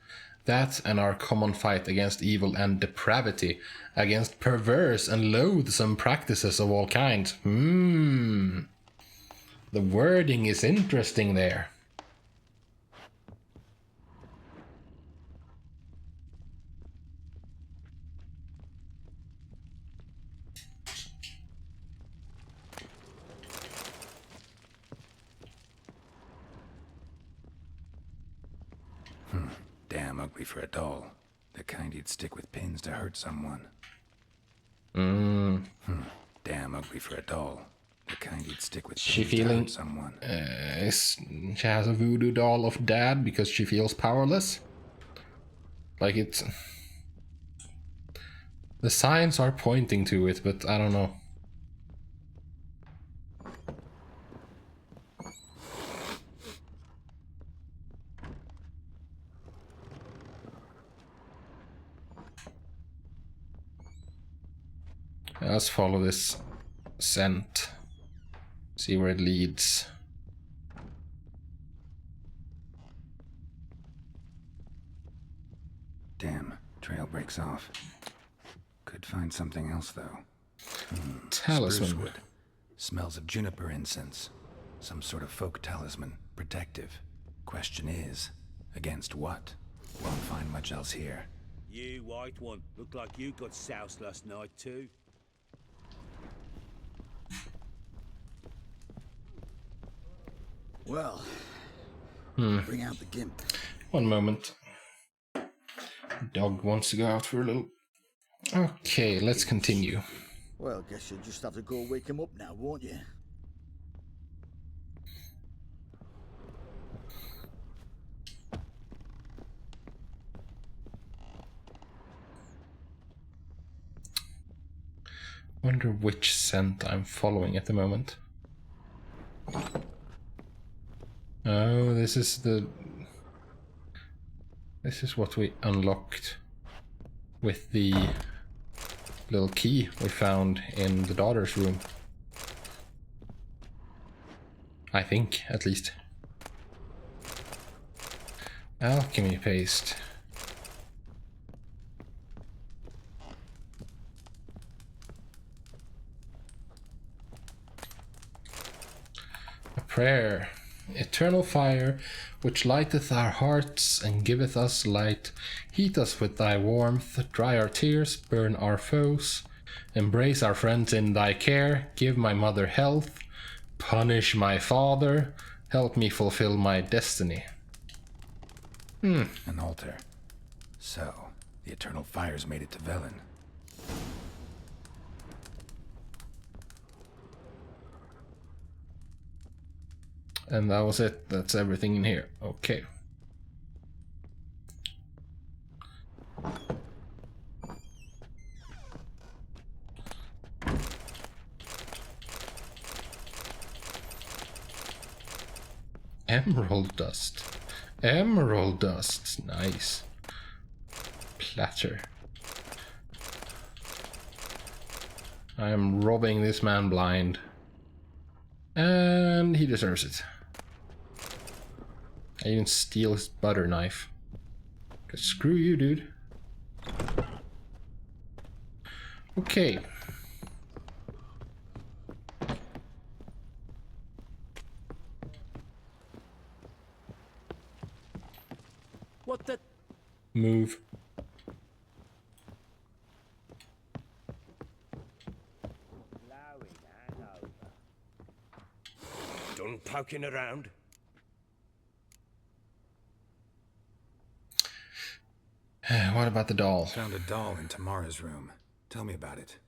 That and our common fight against evil and depravity, against perverse and loathsome practices of all kinds. The wording is interesting there.
Damn ugly for a doll. The kind you'd stick with pins to hurt someone. Damn ugly for a doll. The kind you'd stick with
She
pins to
feeling
hurt someone.
she has a voodoo doll of dad because she feels powerless. Like it's... The signs are pointing to it, but I don't know. Let's follow this scent. See where it leads.
Damn, trail breaks off. Could find something else though.
Talisman.
Spruce wood. Smells of juniper incense. Some sort of folk talisman. Protective. Question is, against what? Won't find much else here.
You white one, look like you got soused last night too.
Well, bring out the gimp.
One moment. Dog wants to go out for a little... Okay, let's continue.
Well, guess you'll just have to go wake him up now, won't you?
Wonder which scent I'm following at the moment. Oh, this is what we unlocked with the little key we found in the daughter's room. I think, at least. Alchemy paste. A prayer. Eternal fire, which lighteth our hearts and giveth us light, heat us with thy warmth, dry our tears, burn our foes, embrace our friends in thy care, give my mother health, punish my father, help me fulfill my destiny.
An altar. So, the eternal fire's made it to Velen.
And that was it. That's everything in here. Okay. Emerald dust. Emerald dust. Nice. Platter. I am robbing this man blind. And he deserves it. I even steal his butter knife. 'Cause screw you, dude. Okay.
What the?
Move.
Done poking around?
What about the doll?
Found a doll in Tamara's room. Tell me about it.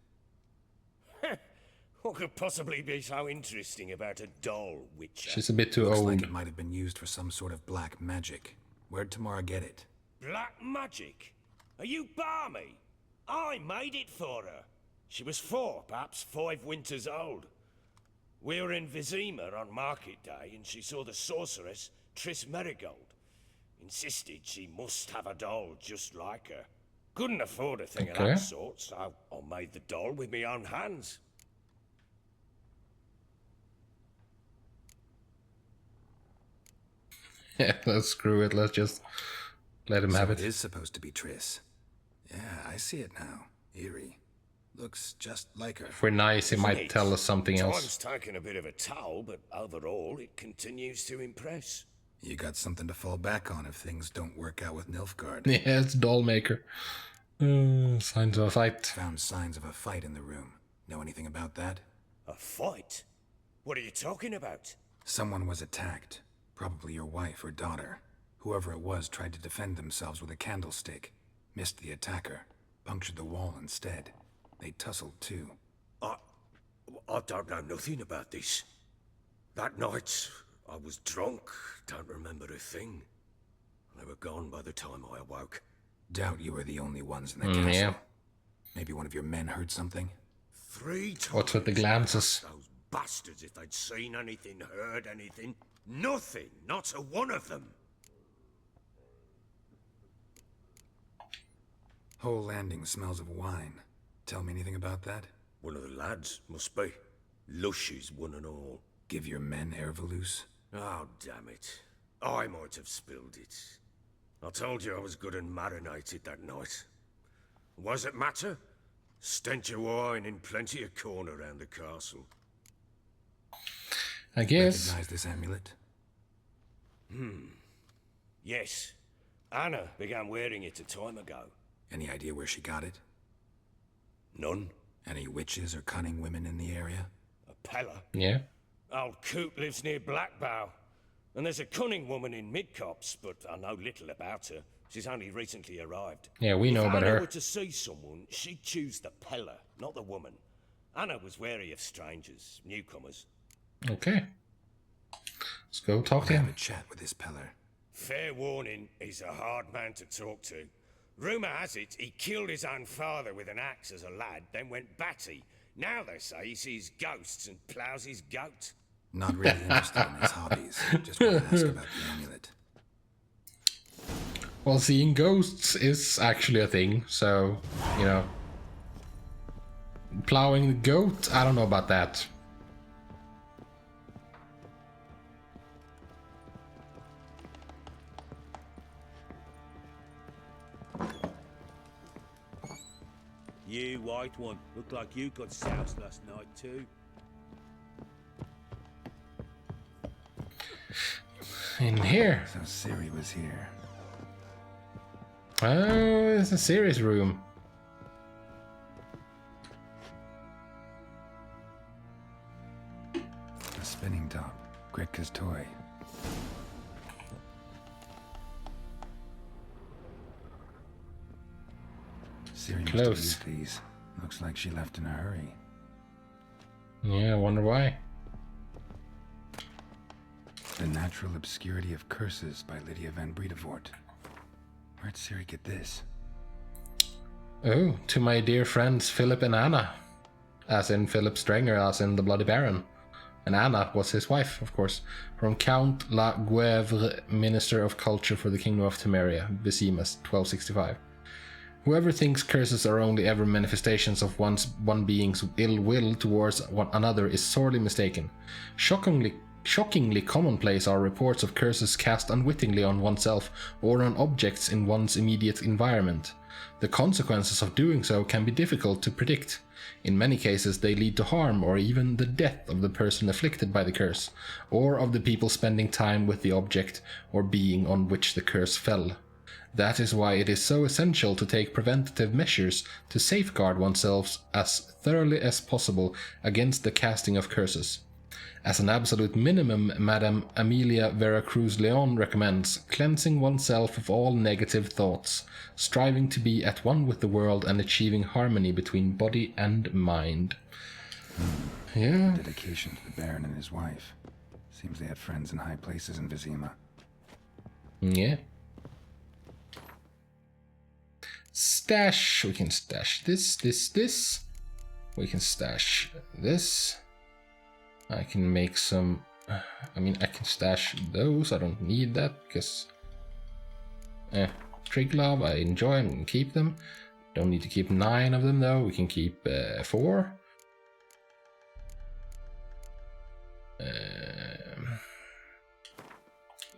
What could possibly be so interesting about a doll, Witcher?
She's a bit too
Looks
old.
like it might have been used for some sort of black magic. Where'd Tamara get it?
Black magic? Are you balmy? I made it for her. She was 4, perhaps 5 winters old. We were in Vizima on market day, and she saw the sorceress, Triss Merigold. Insisted she must have a doll just like her. Couldn't afford a thing of
Okay.
that sort, so I made the doll with my own hands.
Yeah, let's screw it. Let him have it.
It is supposed to be Triss. Yeah, I see it now. Eerie. Looks just like her.
If we're nice, he might tell us something else.
Time's taken a bit of a toll, but overall, it continues to impress.
You got something to fall back on if things don't work out with Nilfgaard.
Yeah, it's Dollmaker. Signs of a fight.
Found signs of a fight in the room. Know anything about that?
A fight? What are you talking about?
Someone was attacked. Probably your wife or daughter. Whoever it was tried to defend themselves with a candlestick. Missed the attacker. Punctured the wall instead. They tussled too.
I don't know nothing about this. That night, I was drunk. Don't remember a thing. They were gone by the time I awoke.
Doubt you were the only ones in the castle.
Yeah.
Maybe one of your men heard something?
3 times.
What's with the glances?
Those bastards, if they'd seen anything, heard anything. Nothing. Not a one of them.
Whole landing smells of wine. Tell me anything about that?
One of the lads, must be. Lushes, one and all.
Give your men Ervalus?
Oh, damn it. I might have spilled it. I told you I was good and marinated that night. Was it matter? Stench of wine in plenty of corn around the castle.
I guess.
Recognize this amulet?
Yes. Anna began wearing it a time ago.
Any idea where she got it?
None.
Any witches or cunning women in the area?
A Pella.
Yeah.
Old Coot lives near Blackbow. And there's a cunning woman in Midcopse, but I know little about her. She's only recently arrived.
Yeah, we know about
If Anna
her.
were to see someone, she'd choose the Pella, not the woman. Anna was wary of strangers, newcomers.
Okay. Let's go talk to
Have
him.
a chat with this Peller.
Fair warning, he's a hard man to talk to. Rumour has it he killed his own father with an axe as a lad, then went batty. Now they say he sees ghosts and ploughs his goat.
Not really interested in his hobbies. Just want to ask about the amulet.
Well, seeing ghosts is actually a thing, so, you know. Plowing the goat? I don't know about that.
You, white one, look like you got soused last night too.
In here.
So Ciri was here.
Oh, it's a serious room.
A spinning top. Gretka's toy. Ciri must have
Close.
used these. Looks like she left in a hurry.
Yeah, I wonder why.
The Natural Obscurity of Curses by Lydia van Bredevoort. Where'd Ciri get this?
Oh, to my dear friends Philip and Anna. As in Philip Strenger, as in the Bloody Baron. And Anna was his wife, of course. From Count La Guevre, Minister of Culture for the Kingdom of Temeria, Visimus, 1265. Whoever thinks curses are only ever manifestations of one being's ill will towards one another is sorely mistaken. Shockingly commonplace are reports of curses cast unwittingly on oneself or on objects in one's immediate environment. The consequences of doing so can be difficult to predict. In many cases they lead to harm or even the death of the person afflicted by the curse, or of the people spending time with the object or being on which the curse fell. That is why it is so essential to take preventative measures to safeguard oneself as thoroughly as possible against the casting of curses. As an absolute minimum, Madame Amelia Veracruz Leon recommends cleansing oneself of all negative thoughts, striving to be at one with the world and achieving harmony between body and mind. Yeah.
Dedication to the Baron and his wife. Seems they had friends in high places in Vizima.
Yeah. Stash. We can stash this. We can stash this. I can make some... I mean, I can stash those. I don't need that because... Triglove, I enjoy them and keep them. Don't need to keep 9 of them though. We can keep 4.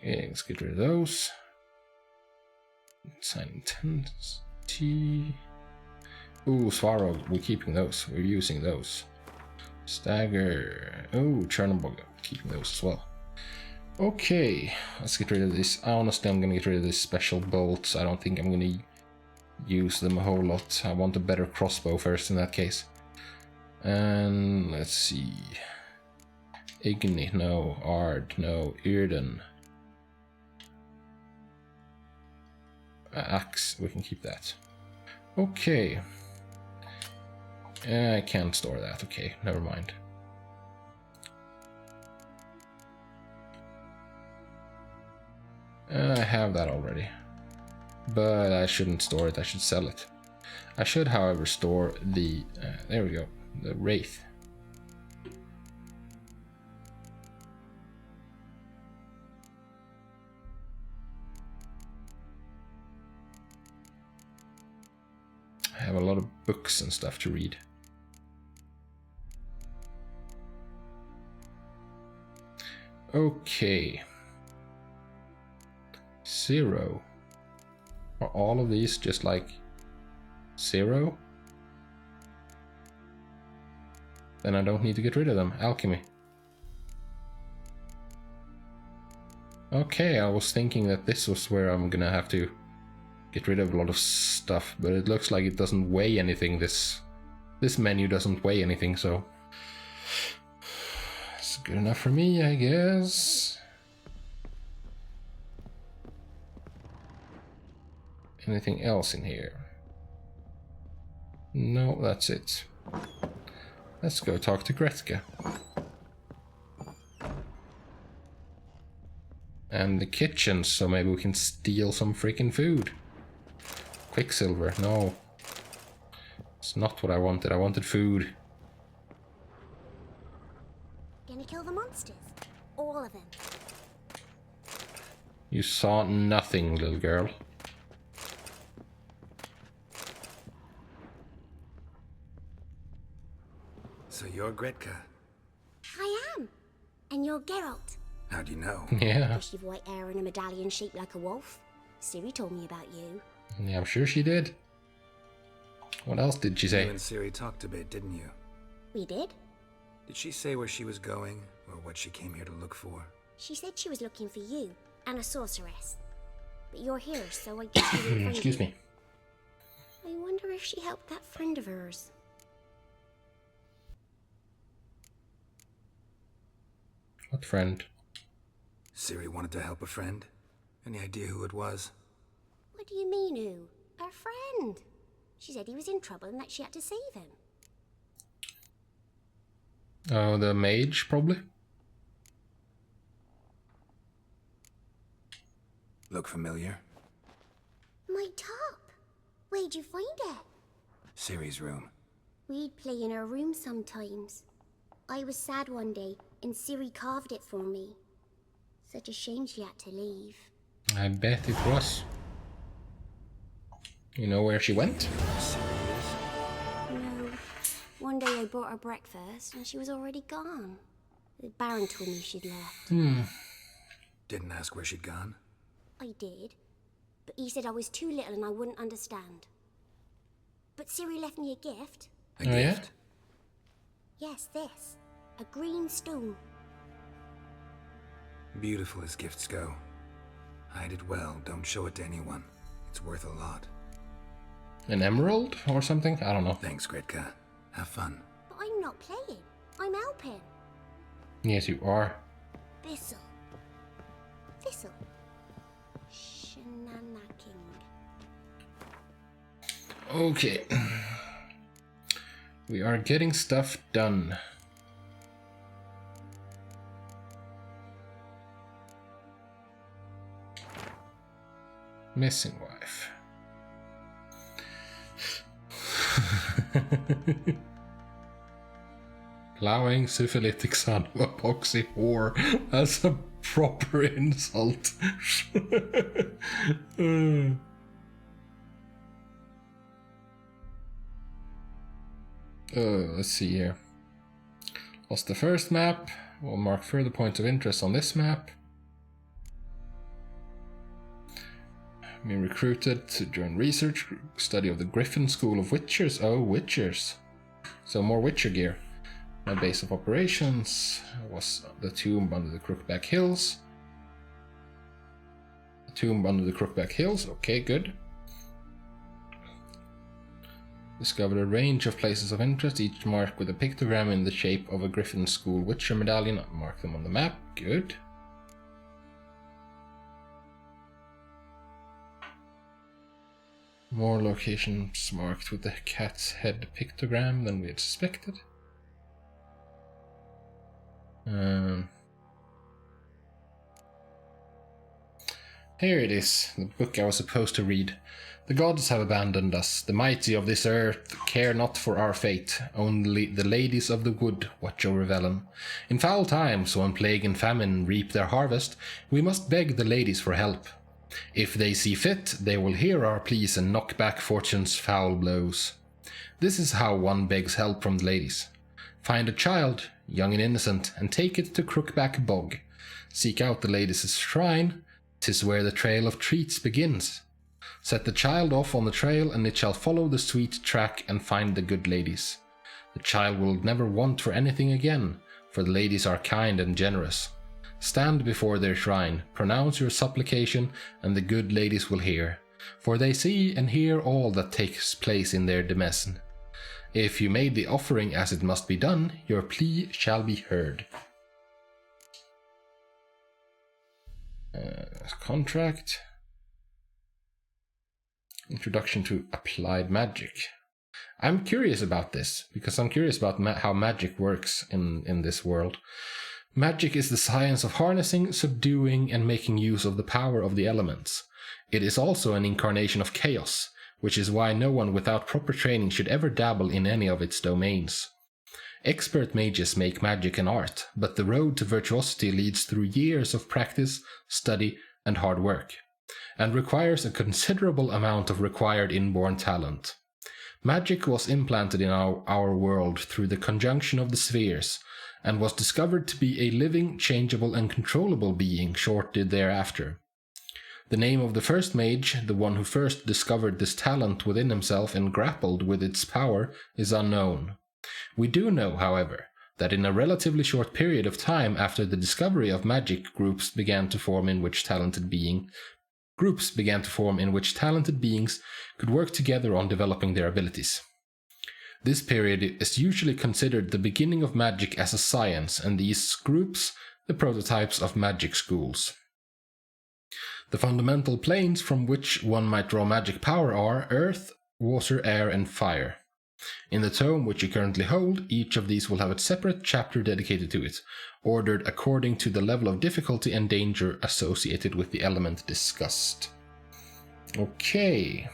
Yeah, let's get rid of those. Sign intensity. Ooh, Svarog, we're keeping those. We're using those. Stagger. Oh, Chernobog, keeping those as well. Okay, let's get rid of this. Honestly, I'm gonna get rid of these special bolts. I don't think I'm gonna use them a whole lot. I want a better crossbow first in that case. And let's see. Igni, no. Ard, no. Irden. Axe, we can keep that. Okay. I can't store that. Okay, never mind. I have that already. But I shouldn't store it, I should sell it. I should, however, store the... there we go, the Wraith. I have a lot of books and stuff to read. Okay. 0. Are all of these just like 0? Then I don't need to get rid of them. Alchemy. Okay, I was thinking that this was where I'm gonna have to get rid of a lot of stuff, but it looks like it doesn't weigh anything. This menu doesn't weigh anything, so it's good enough for me, I guess. Anything else in here? No, that's it. Let's go talk to Gretka. And the kitchen, so maybe we can steal some freaking food. Quicksilver, no. It's not what I wanted. I wanted food.
Gonna kill the monsters? All of them?
You saw nothing, little girl.
So you're Gretka.
I am. And you're Geralt.
How do you know?
Yeah.
Guess you've white hair and a medallion shaped like a wolf. Ciri told me about you.
Yeah, I'm sure she did. What else did she say?
You and Ciri talked a bit, didn't you?
We did?
Did she say where she was going, or what she came here to look for?
She said she was looking for you, and a sorceress. But you're here, so I guess you didn't find
Excuse
you.
me.
I wonder if she helped that friend of hers.
What friend?
Ciri wanted to help a friend. Any idea who it was?
What do you mean, who? Her friend. She said he was in trouble and that she had to save him.
Oh, the mage, probably?
Look familiar?
My top. Where'd you find it?
Ciri's room.
We'd play in her room sometimes. I was sad one day, and Ciri carved it for me. Such a shame she had to leave.
I bet it was. You know where she went?
No. One day I brought her breakfast, and she was already gone. The Baron told me she'd left.
Didn't ask where she'd gone?
I did. But he said I was too little and I wouldn't understand. But Ciri left me a gift.
A gift?
Yes, this. A green stone.
Beautiful as gifts go. Hide it well, don't show it to anyone. It's worth a lot.
An emerald or something? I don't know.
Thanks, Gretka. Have fun.
But I'm not playing. I'm helping.
Yes, you are.
Thistle. Thistle. Shenanacking.
Okay. We are getting stuff done. Missing wife. Plowing syphilitic son of a poxy whore as a proper insult. Let's see here. Lost the first map. We'll mark further points of interest on this map. Been recruited to join research study of the Griffin School of Witchers. Oh, Witchers. So more Witcher gear. My base of operations was the tomb under the Crookback Hills. The tomb under the Crookback Hills. Okay, good. Discovered a range of places of interest, each marked with a pictogram in the shape of a Griffin School Witcher medallion. Mark them on the map. Good. More locations marked with the cat's head pictogram than we had suspected. Here it is, the book I was supposed to read. The gods have abandoned us. The mighty of this earth care not for our fate. Only the ladies of the wood watch over Velen. In foul times, when plague and famine reap their harvest, we must beg the ladies for help. If they see fit, they will hear our pleas and knock back fortune's foul blows. This is how one begs help from the ladies. Find a child, young and innocent, and take it to Crookback Bog. Seek out the ladies' shrine. 'Tis where the trail of treats begins. Set the child off on the trail, and it shall follow the sweet track and find the good ladies. The child will never want for anything again, for the ladies are kind and generous. Stand before their shrine, pronounce your supplication, and the good ladies will hear, for they see and hear all that takes place in their demesne. If you made the offering as it must be done, your plea shall be heard. Contract. Introduction to Applied Magic. I'm curious about this, because I'm curious about how magic works in this world. Magic is the science of harnessing, subduing, and making use of the power of the elements. It is also an incarnation of chaos, which is why no one without proper training should ever dabble in any of its domains. Expert mages make magic an art, but the road to virtuosity leads through years of practice, study, and hard work, and requires a considerable amount of required inborn talent. Magic was implanted in our world through the conjunction of the spheres, and was discovered to be a living, changeable, and controllable being shortly thereafter. The name of the first mage, the one who first discovered this talent within himself and grappled with its power, is unknown. We do know, however, that in a relatively short period of time after the discovery of magic, groups began to form in which talented beings could work together on developing their abilities. This period is usually considered the beginning of magic as a science, and these groups the prototypes of magic schools. The fundamental planes from which one might draw magic power are earth, water, air, and fire. In the tome which you currently hold, each of these will have a separate chapter dedicated to it, ordered according to the level of difficulty and danger associated with the element discussed. Okay.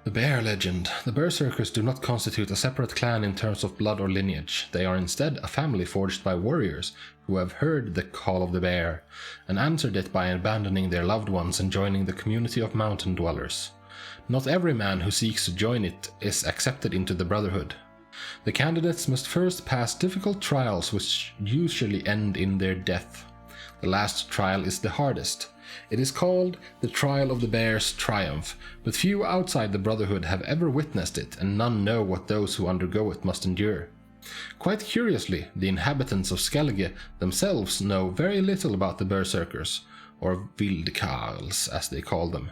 The Bear Legend. The Berserkers do not constitute a separate clan in terms of blood or lineage. They are instead a family forged by warriors who have heard the call of the bear, and answered it by abandoning their loved ones and joining the community of mountain dwellers. Not every man who seeks to join it is accepted into the Brotherhood. The candidates must first pass difficult trials which usually end in their death. The last trial is the hardest. It is called the Trial of the Bear's Triumph, but few outside the Brotherhood have ever witnessed it, and none know what those who undergo it must endure. Quite curiously, the inhabitants of Skellige themselves know very little about the Berserkers, or Wildkarls as they call them.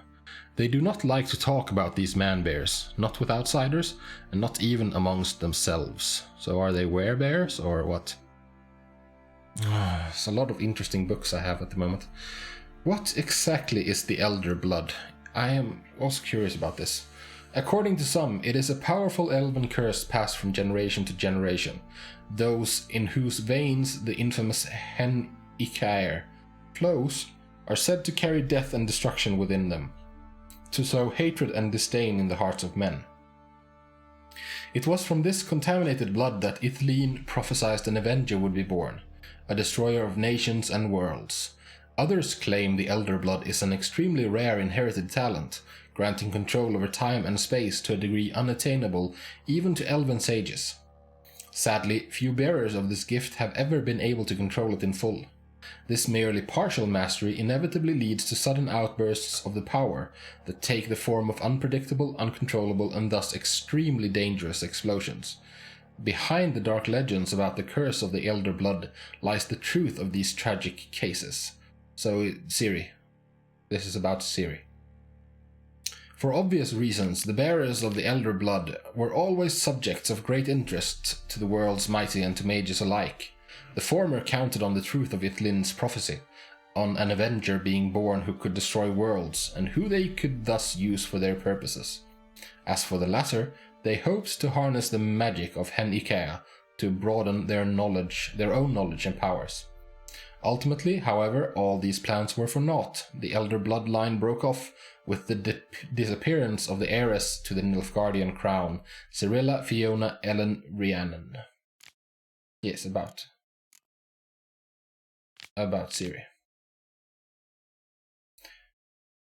They do not like to talk about these man-bears, not with outsiders, and not even amongst themselves. So are they werebears, or what? There's a lot of interesting books I have at the moment. What exactly is the Elder Blood? I am also curious about this. According to some, it is a powerful elven curse passed from generation to generation. Those in whose veins the infamous Hen Ikair flows are said to carry death and destruction within them, to sow hatred and disdain in the hearts of men. It was from this contaminated blood that Ithleen prophesied an Avenger would be born, a destroyer of nations and worlds. Others claim the Elder Blood is an extremely rare inherited talent, granting control over time and space to a degree unattainable even to elven sages. Sadly, few bearers of this gift have ever been able to control it in full. This merely partial mastery inevitably leads to sudden outbursts of the power that take the form of unpredictable, uncontrollable, and thus extremely dangerous explosions. Behind the dark legends about the curse of the Elder Blood lies the truth of these tragic cases. So, Ciri. This is about Ciri. For obvious reasons, the bearers of the Elder Blood were always subjects of great interest to the world's mighty and to mages alike. The former counted on the truth of Ithlin's prophecy, on an avenger being born who could destroy worlds, and who they could thus use for their purposes. As for the latter, they hoped to harness the magic of Hen Ikea to broaden their own knowledge and powers. Ultimately, however, all these plans were for naught. The Elder Bloodline broke off with the disappearance of the heiress to the Nilfgaardian crown, Cirilla Fiona Ellen Rhiannon. Yes, about Ciri.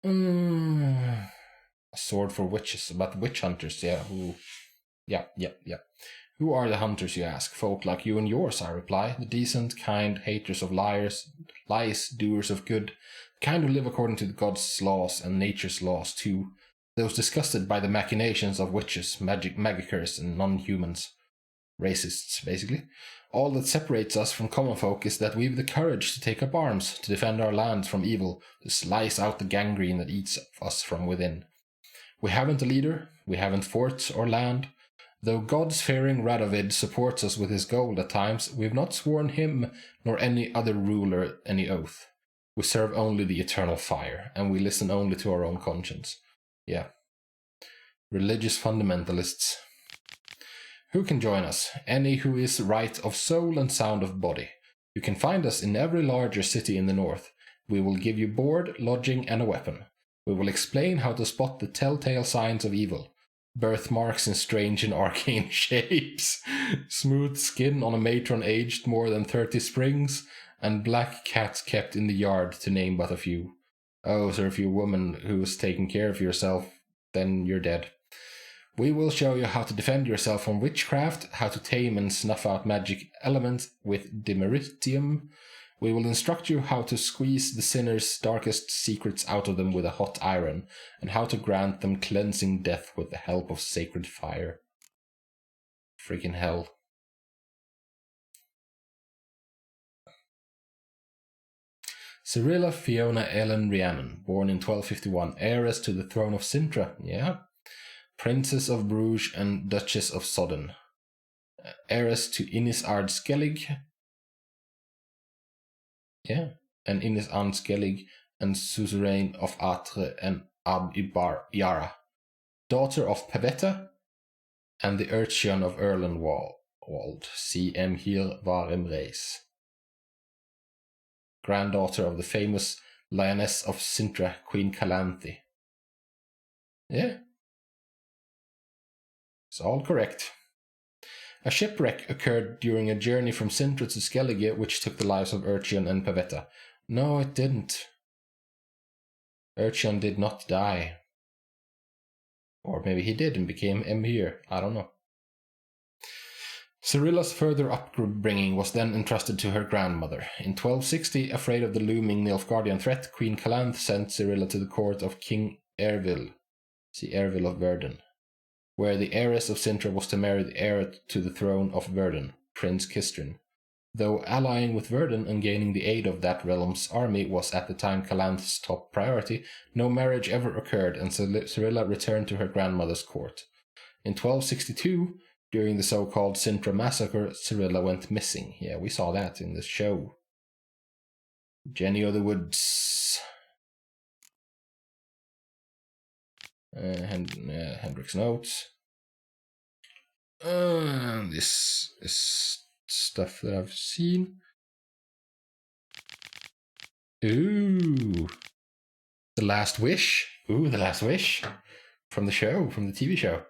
A sword for witches, about witch hunters, yeah. Who are the hunters, you ask? Folk like you and yours, I reply. The decent, kind, haters of lies, doers of good, the kind who live according to the gods' laws and nature's laws too. Those disgusted by the machinations of witches, magikers, and non-humans. Racists, basically. All that separates us from common folk is that we've the courage to take up arms, to defend our land from evil, to slice out the gangrene that eats us from within. We haven't a leader, we haven't forts or land. Though God's-fearing Radovid supports us with his gold at times, we've not sworn him nor any other ruler any oath. We serve only the eternal fire, and we listen only to our own conscience. Yeah. Religious fundamentalists. Who can join us? Any who is right of soul and sound of body. You can find us in every larger city in the north. We will give you board, lodging, and a weapon. We will explain how to spot the telltale signs of evil. Birthmarks in strange and arcane shapes, smooth skin on a matron aged more than 30 springs, and black cats kept in the yard, to name but a few. Oh, so if you're a woman who's taking care of yourself, then you're dead. We will show you how to defend yourself from witchcraft, how to tame and snuff out magic elements with dimeritium. We will instruct you how to squeeze the sinner's darkest secrets out of them with a hot iron, and how to grant them cleansing death with the help of sacred fire. Freaking hell. Cirilla Fiona Ellen Rhiannon, born in 1251, heiress to the throne of Sintra, yeah. Princess of Bruges and Duchess of Sodden. Heiress to Innis Ard Skellig. Yeah, and Innis Ard Skellig and suzerain of Atre and Ab Yara. Daughter of Pevetta and the Urcheon of Erlenwald. See Emhyr Varem Reis. Granddaughter of the famous Lioness of Sintra, Queen Calanthe. Yeah. It's all correct. A shipwreck occurred during a journey from Sintra to Skellige, which took the lives of Urcheon and Pevetta. No, it didn't. Urcheon did not die. Or maybe he did and became Emhyr. I don't know. Cirilla's further upbringing was then entrusted to her grandmother. In 1260, afraid of the looming Nilfgaardian threat, Queen Calanthe sent Cirilla to the court of King Ervil, see Ervil of Verden, where the heiress of Sintra was to marry the heir to the throne of Verden, Prince Kistrin. Though allying with Verden and gaining the aid of that realm's army was at the time Calanthe's top priority, no marriage ever occurred, and Cirilla returned to her grandmother's court. In 1262, during the so-called Sintra massacre, Cirilla went missing. Yeah, we saw that in the show. Jenny of the Woods. Hendrik's notes. This is stuff that I've seen. Ooh. The Last Wish. Ooh, The Last Wish. From the show, from the TV show.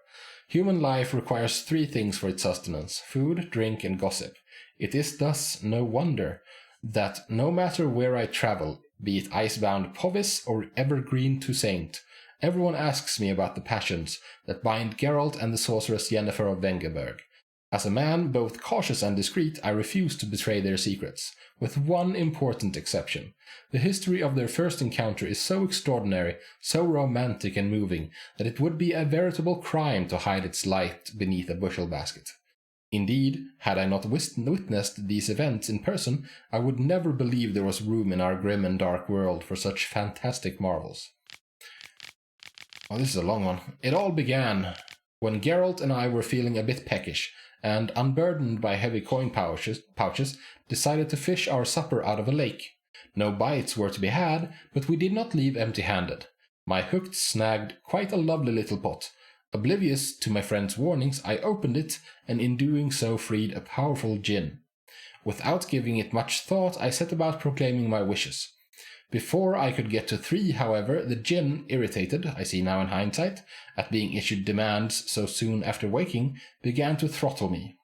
Human life requires 3 things for its sustenance: food, drink, and gossip. It is thus no wonder that no matter where I travel, be it icebound Povis or evergreen Toussaint. Everyone asks me about the passions that bind Geralt and the sorceress Yennefer of Vengerberg. As a man both cautious and discreet, I refuse to betray their secrets, with one important exception. The history of their first encounter is so extraordinary, so romantic and moving, that it would be a veritable crime to hide its light beneath a bushel basket. Indeed, had I not witnessed these events in person, I would never believe there was room in our grim and dark world for such fantastic marvels. Oh, this is a long one. It all began when Geralt and I were feeling a bit peckish, and, unburdened by heavy coin pouches, decided to fish our supper out of a lake. No bites were to be had, but we did not leave empty-handed. My hook snagged quite a lovely little pot. Oblivious to my friend's warnings, I opened it, and in doing so freed a powerful djinn. Without giving it much thought, I set about proclaiming my wishes. Before I could get to 3, however, the djinn, irritated, I see now in hindsight, at being issued demands so soon after waking, began to throttle me.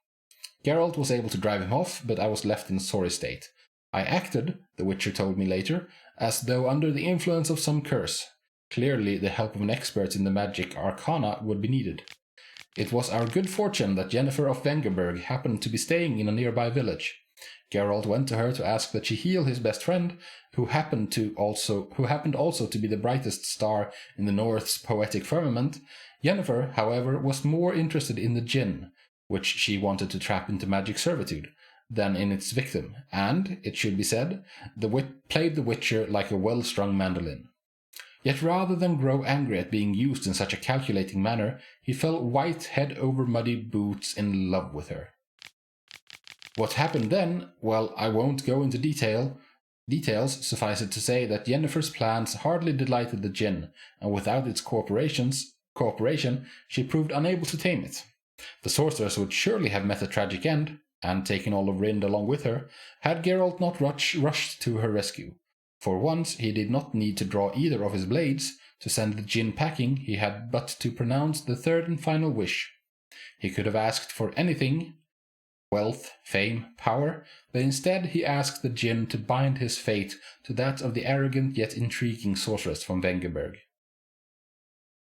Geralt was able to drive him off, but I was left in sorry state. I acted, the Witcher told me later, as though under the influence of some curse. Clearly, the help of an expert in the magic arcana would be needed. It was our good fortune that Yennefer of Vengerberg happened to be staying in a nearby village. Geralt went to her to ask that she heal his best friend, who happened also to be the brightest star in the North's poetic firmament. Yennefer, however, was more interested in the djinn, which she wanted to trap into magic servitude, than in its victim, and, it should be said, played the Witcher like a well-strung mandolin. Yet rather than grow angry at being used in such a calculating manner, he fell white head over muddy boots in love with her. What happened then? Well, I won't go into details, suffice it to say that Yennefer's plans hardly delighted the djinn, and without its cooperation, she proved unable to tame it. The sorceress would surely have met a tragic end, and taken all of Rind along with her, had Geralt not rushed to her rescue. For once, he did not need to draw either of his blades. To send the djinn packing, he had but to pronounce the third and final wish. He could have asked for anything, wealth, fame, power, but instead he asked the djinn to bind his fate to that of the arrogant yet intriguing sorceress from Vengerberg.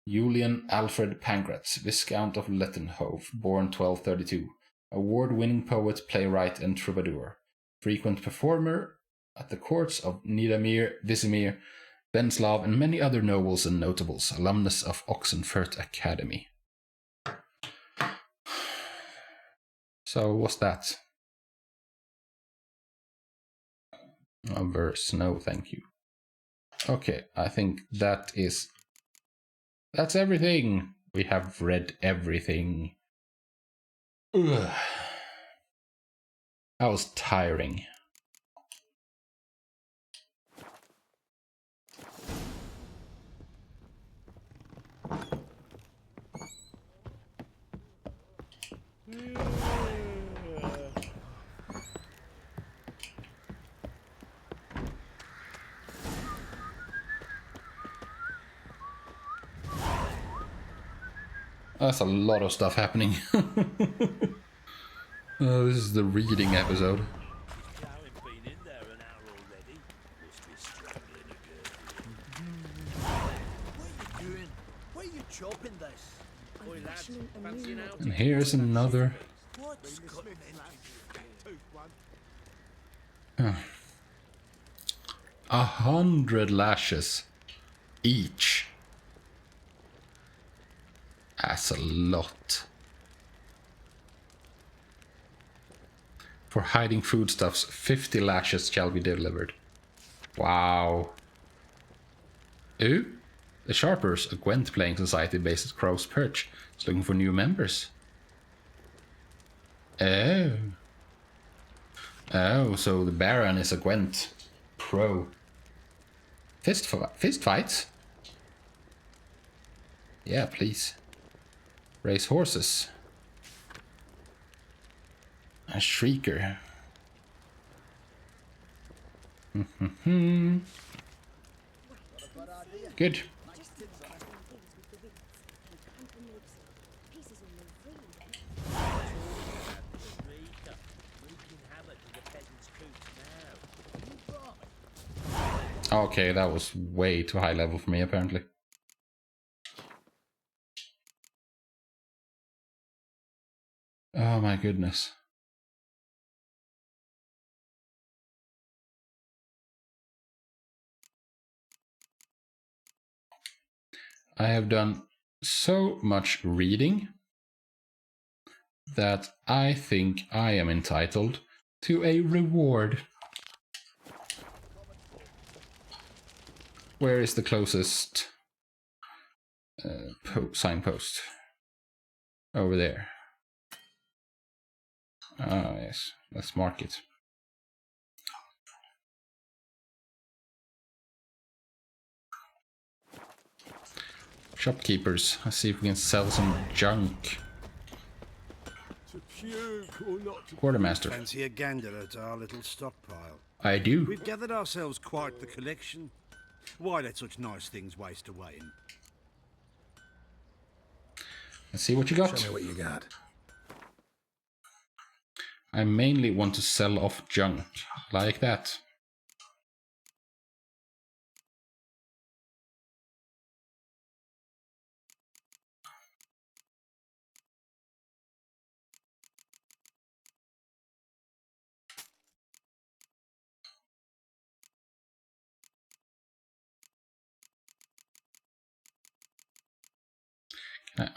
Julian Alfred Pancratz, Viscount of Lettenhove, born 1232, award-winning poet, playwright, and troubadour, frequent performer at the courts of Nidamellir, Vizimir, Venslav, and many other nobles and notables, alumnus of Oxenfurt Academy. So, what's that? A verse, no thank you. Okay, I think that's everything. We have read everything. Ugh. That was tiring. That's a lot of stuff happening. Oh, this is the reading episode. And here's another. 100 lashes each. That's a lot. For hiding foodstuffs, 50 lashes shall be delivered. Wow. Ooh, the Sharpers, a Gwent playing society based at Crow's Perch, is looking for new members. Oh. Oh, so the Baron is a Gwent pro. Fist fights? Yeah, please. Race horses. A shrieker. Good. Okay, that was way too high level for me, apparently. Oh my goodness. I have done so much reading that I think I am entitled to a reward. Where is the closest signpost? Over there. Ah, yes. Let's mark it. Shopkeepers. Let's see if we can sell some junk. Quartermaster.
Fancy a gander at our little stockpile?
I do.
We've gathered ourselves quite the collection. Why let such nice things waste away?
Let's see what you got.
Show me what you got.
I mainly want to sell off junk. Like that.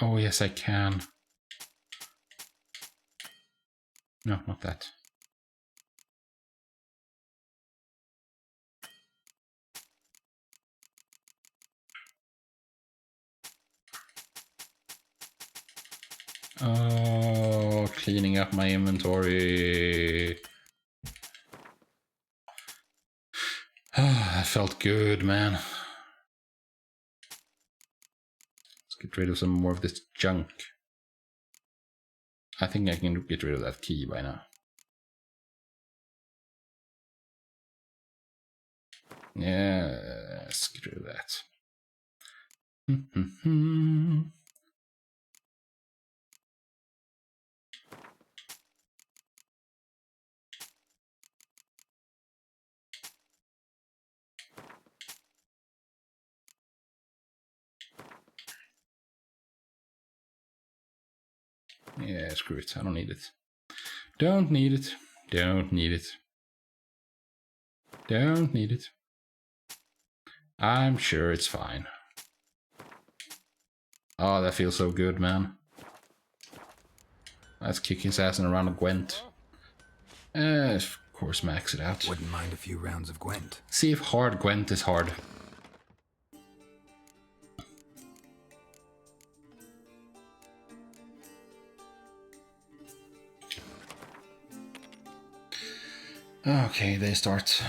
Oh, yes, I can. No, not that. Oh, cleaning up my inventory. That felt good, man. Let's get rid of some more of this junk. I think I can get rid of that key by now. Yeah, let's get rid of that. Yeah, screw it. I don't need it. Don't need it. Don't need it. Don't need it. I'm sure it's fine. Oh, that feels so good, man. Let's kick his ass in a round of Gwent. Of course, max it out.
Wouldn't mind a few rounds of Gwent.
See if hard Gwent is hard. Okay, they start.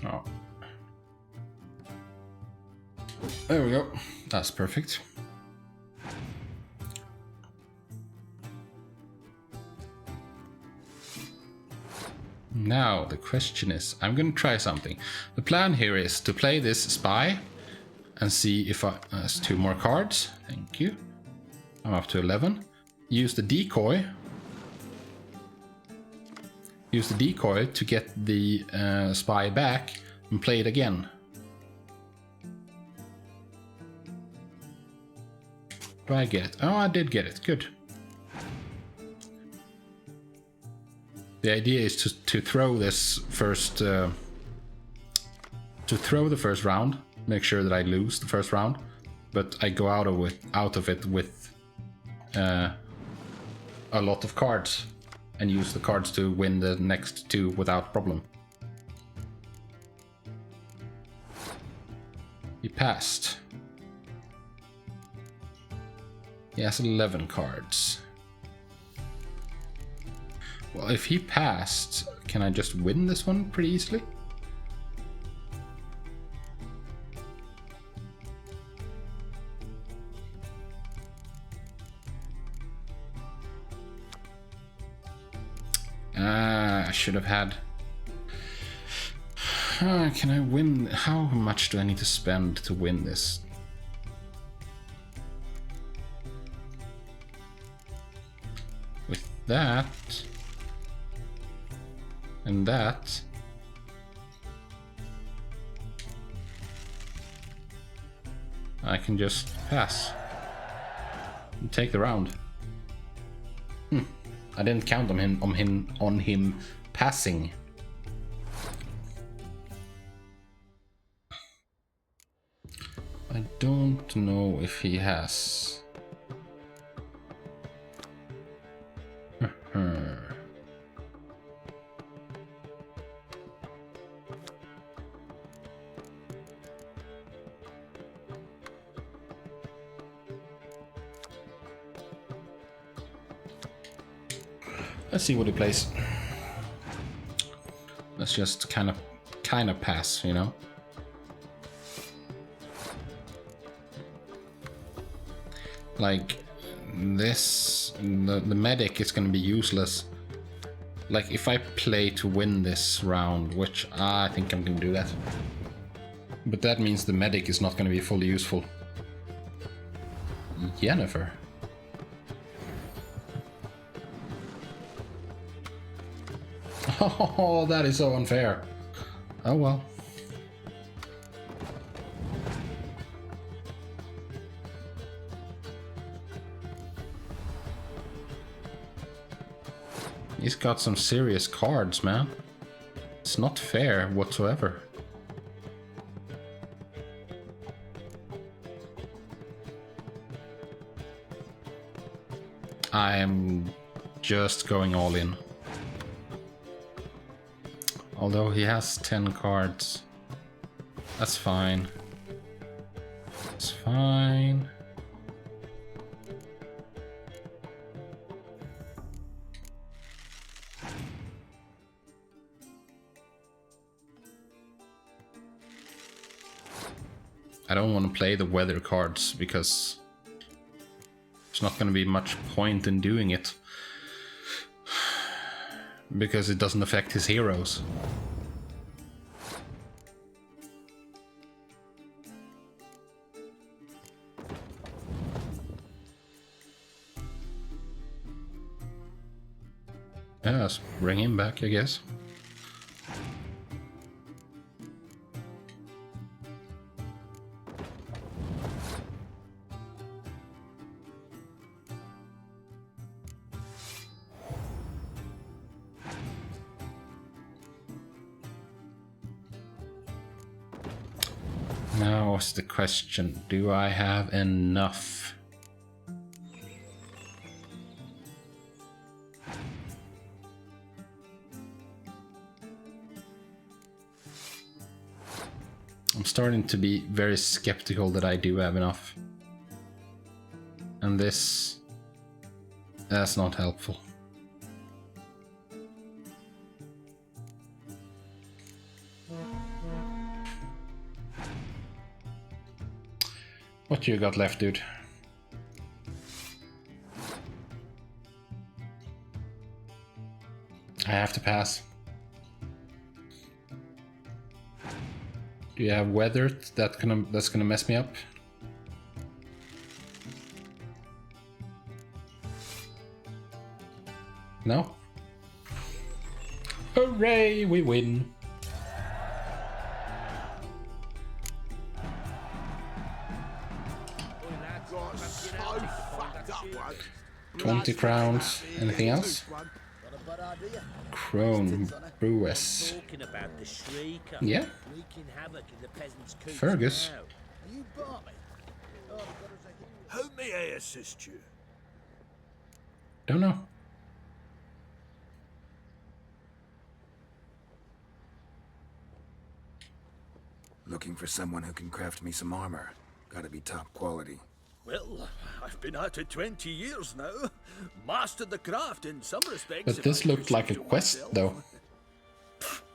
Oh. There we go. That's perfect. Now the question is, I'm gonna try something. The plan here is to play this spy and see if there's 2 more cards. Thank you. I'm up to 11. Use the decoy. Use the decoy to get the spy back and play it again. Do I get it? Oh, I did get it. Good. The idea is to throw this first... to throw the first round. Make sure that I lose the first round. But I go out of it with a lot of cards. And use the cards to win the next 2 without problem. He passed. He has 11 cards. Well, if he passed, can I just win this one pretty easily? I should have had... can I win? How much do I need to spend to win this? With that... and that... I can just pass. And take the round. I didn't count on him passing. I don't know if he has. Let's see what he plays. Let's just kind of pass, you know. Like this, the medic is going to be useless. Like if I play to win this round, which I think I'm going to do that. But that means the medic is not going to be fully useful. Jennifer. Oh, that is so unfair. Oh well. He's got some serious cards, man. It's not fair whatsoever. I am just going all in. Although he has 10 cards. That's fine. It's fine. I don't want to play the weather cards because there's not going to be much point in doing it. Because it doesn't affect his heroes. Yeah, let's bring him back, I guess. Now what's the question? Do I have enough? I'm starting to be very skeptical that I do have enough. And that's not helpful. What you got left, dude? I have to pass. Do you have weather that's gonna mess me up? No? Hooray, we win. $20 crowns. Anything else? Crone Brewers. Yeah. Fergus.
How may I assist you?
Don't know.
Looking for someone who can craft me some armor. Gotta be top quality.
Well, I've been at it 20 years now. Mastered the craft in some respects.
But this looked like a quest, though.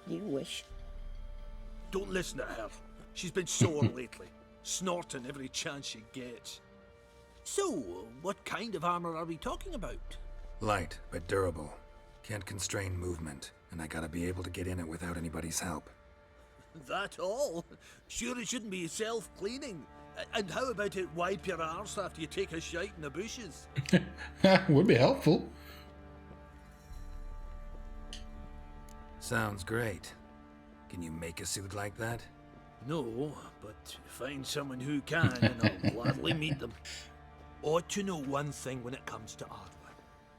You wish. Don't listen to her. She's been sore lately, snorting every chance she gets. So, what kind of armor are we talking about?
Light, but durable. Can't constrain movement, and I gotta be able to get in it without anybody's help.
That all? Sure it shouldn't be self-cleaning. And how about it wipe your arse after you take a shite in the bushes?
Would be helpful.
Sounds great. Can you make a suit like that?
No, but find someone who can and I'll gladly meet them. Ought to know one thing when it comes to armor.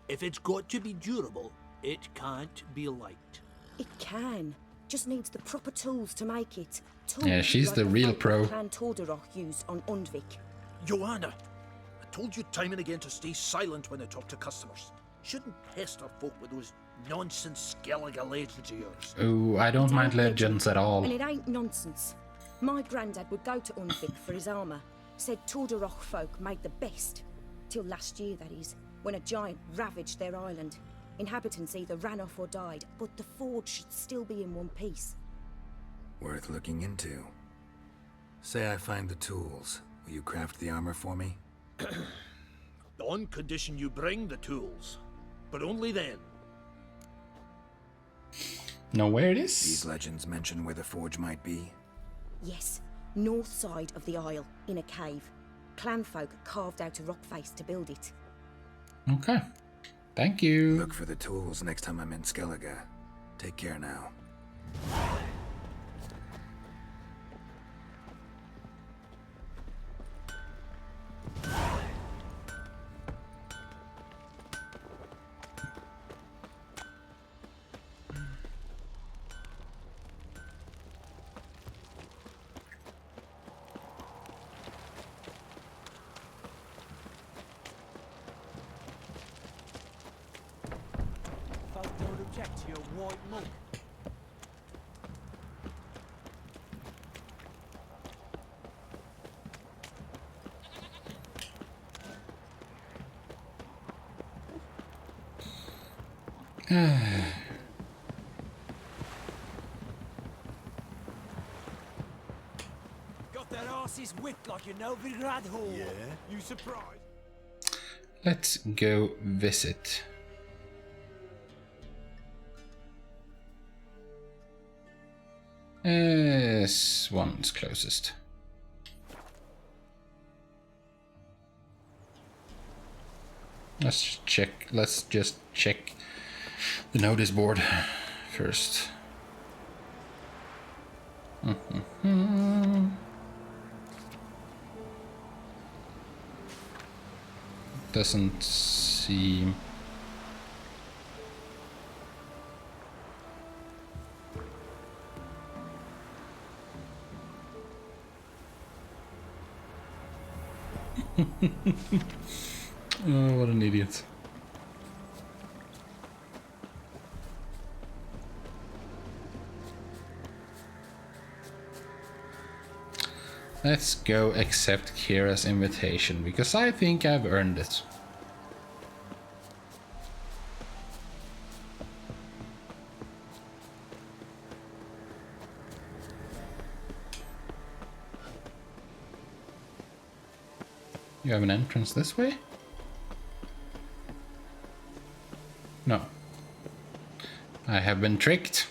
If it's got to be durable, it can't be light.
It can. Just needs the proper tools to make it. Tools
Yeah, she's
like
the real
folk
pro.
Clan Tordarroch used on Undvik.
Joanna, I told you time and again to stay silent when I talk to customers. Shouldn't pester folk with those nonsense Skellige legends of yours.
Oh, I don't mind legends at all.
And it ain't nonsense. My granddad would go to Undvik for his armour. Said Tordarroch folk made the best. Till last year, that is, when a giant ravaged their island. Inhabitants either ran off or died, but the forge should still be in one piece.
Worth looking into. Say I find the tools. Will you craft the armor for me?
On condition you bring the tools. But only then.
Know where it is?
These legends mention where the forge might be.
Yes, north side of the isle, in a cave. Clanfolk carved out a rock face to build it.
Okay. Thank you.
Look for the tools next time I'm in Skellige. Take care now.
Don't object to your white monk. Got that arse's whipped like you know Vigrad Hall. Yeah? You surprised?
Let's go visit. This one's closest. Let's just check the notice board first. Doesn't seem... Oh, what an idiot. Let's go accept Kiera's invitation, because I think I've earned it. You have an entrance this way? No. I have been tricked.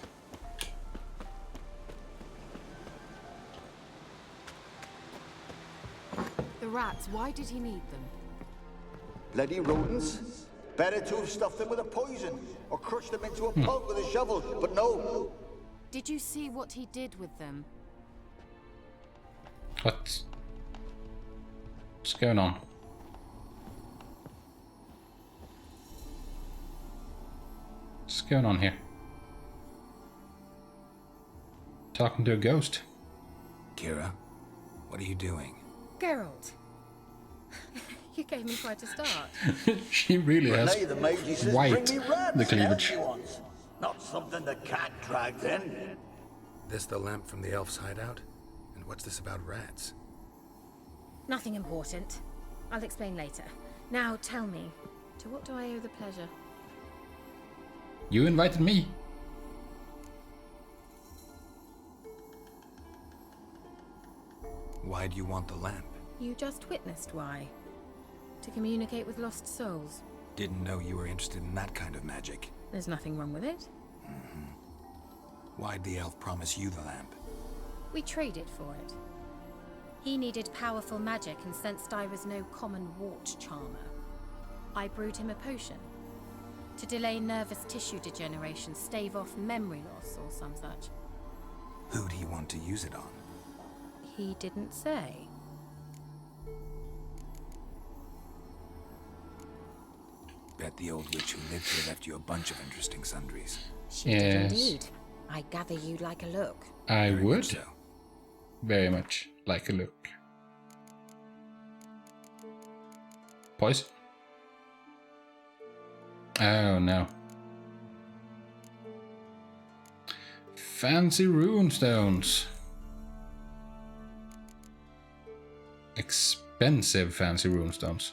The rats, why did he need them?
Bloody rodents. Better to have stuffed them with a poison, or crushed them into a pulp with a shovel, but no.
Did you see what he did with them?
What's going on? What's going on here? Talking to a ghost.
Kiera, what are you doing?
Geralt. You gave me quite a start.
She really has
Renee, the mage, says,
white
bring me rats,
the cleavage.
she wants. Not something the cat dragged in.
This the lamp from the elf's hideout? And what's this about rats?
Nothing important. I'll explain later. Now tell me, to what do I owe the pleasure?
You invited me.
Why do you want the lamp?
You just witnessed why. To communicate with lost souls.
Didn't know you were interested in that kind of magic.
There's nothing wrong with it.
Why'd the elf promise you the lamp?
We traded for it. He needed powerful magic and sensed I was no common wart charmer. I brewed him a potion to delay nervous tissue degeneration, stave off memory loss or some such.
Who'd he want to use it on?
He didn't say.
Bet the old witch who lived here left you a bunch of interesting sundries.
She did indeed. I gather you'd like a look.
I would. Very much like a look. Poison? Oh no. Fancy runestones. Expensive fancy runestones.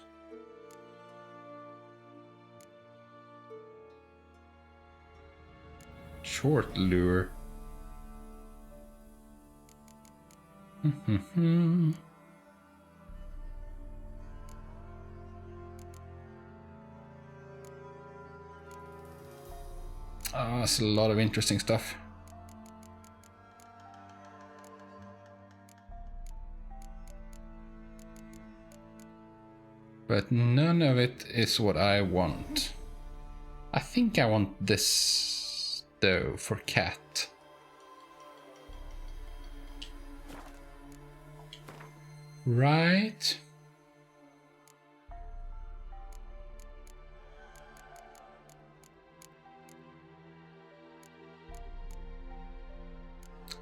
Short lure. Ah, that's a lot of interesting stuff. But none of it is what I want. I think I want this, though, for cat. Right?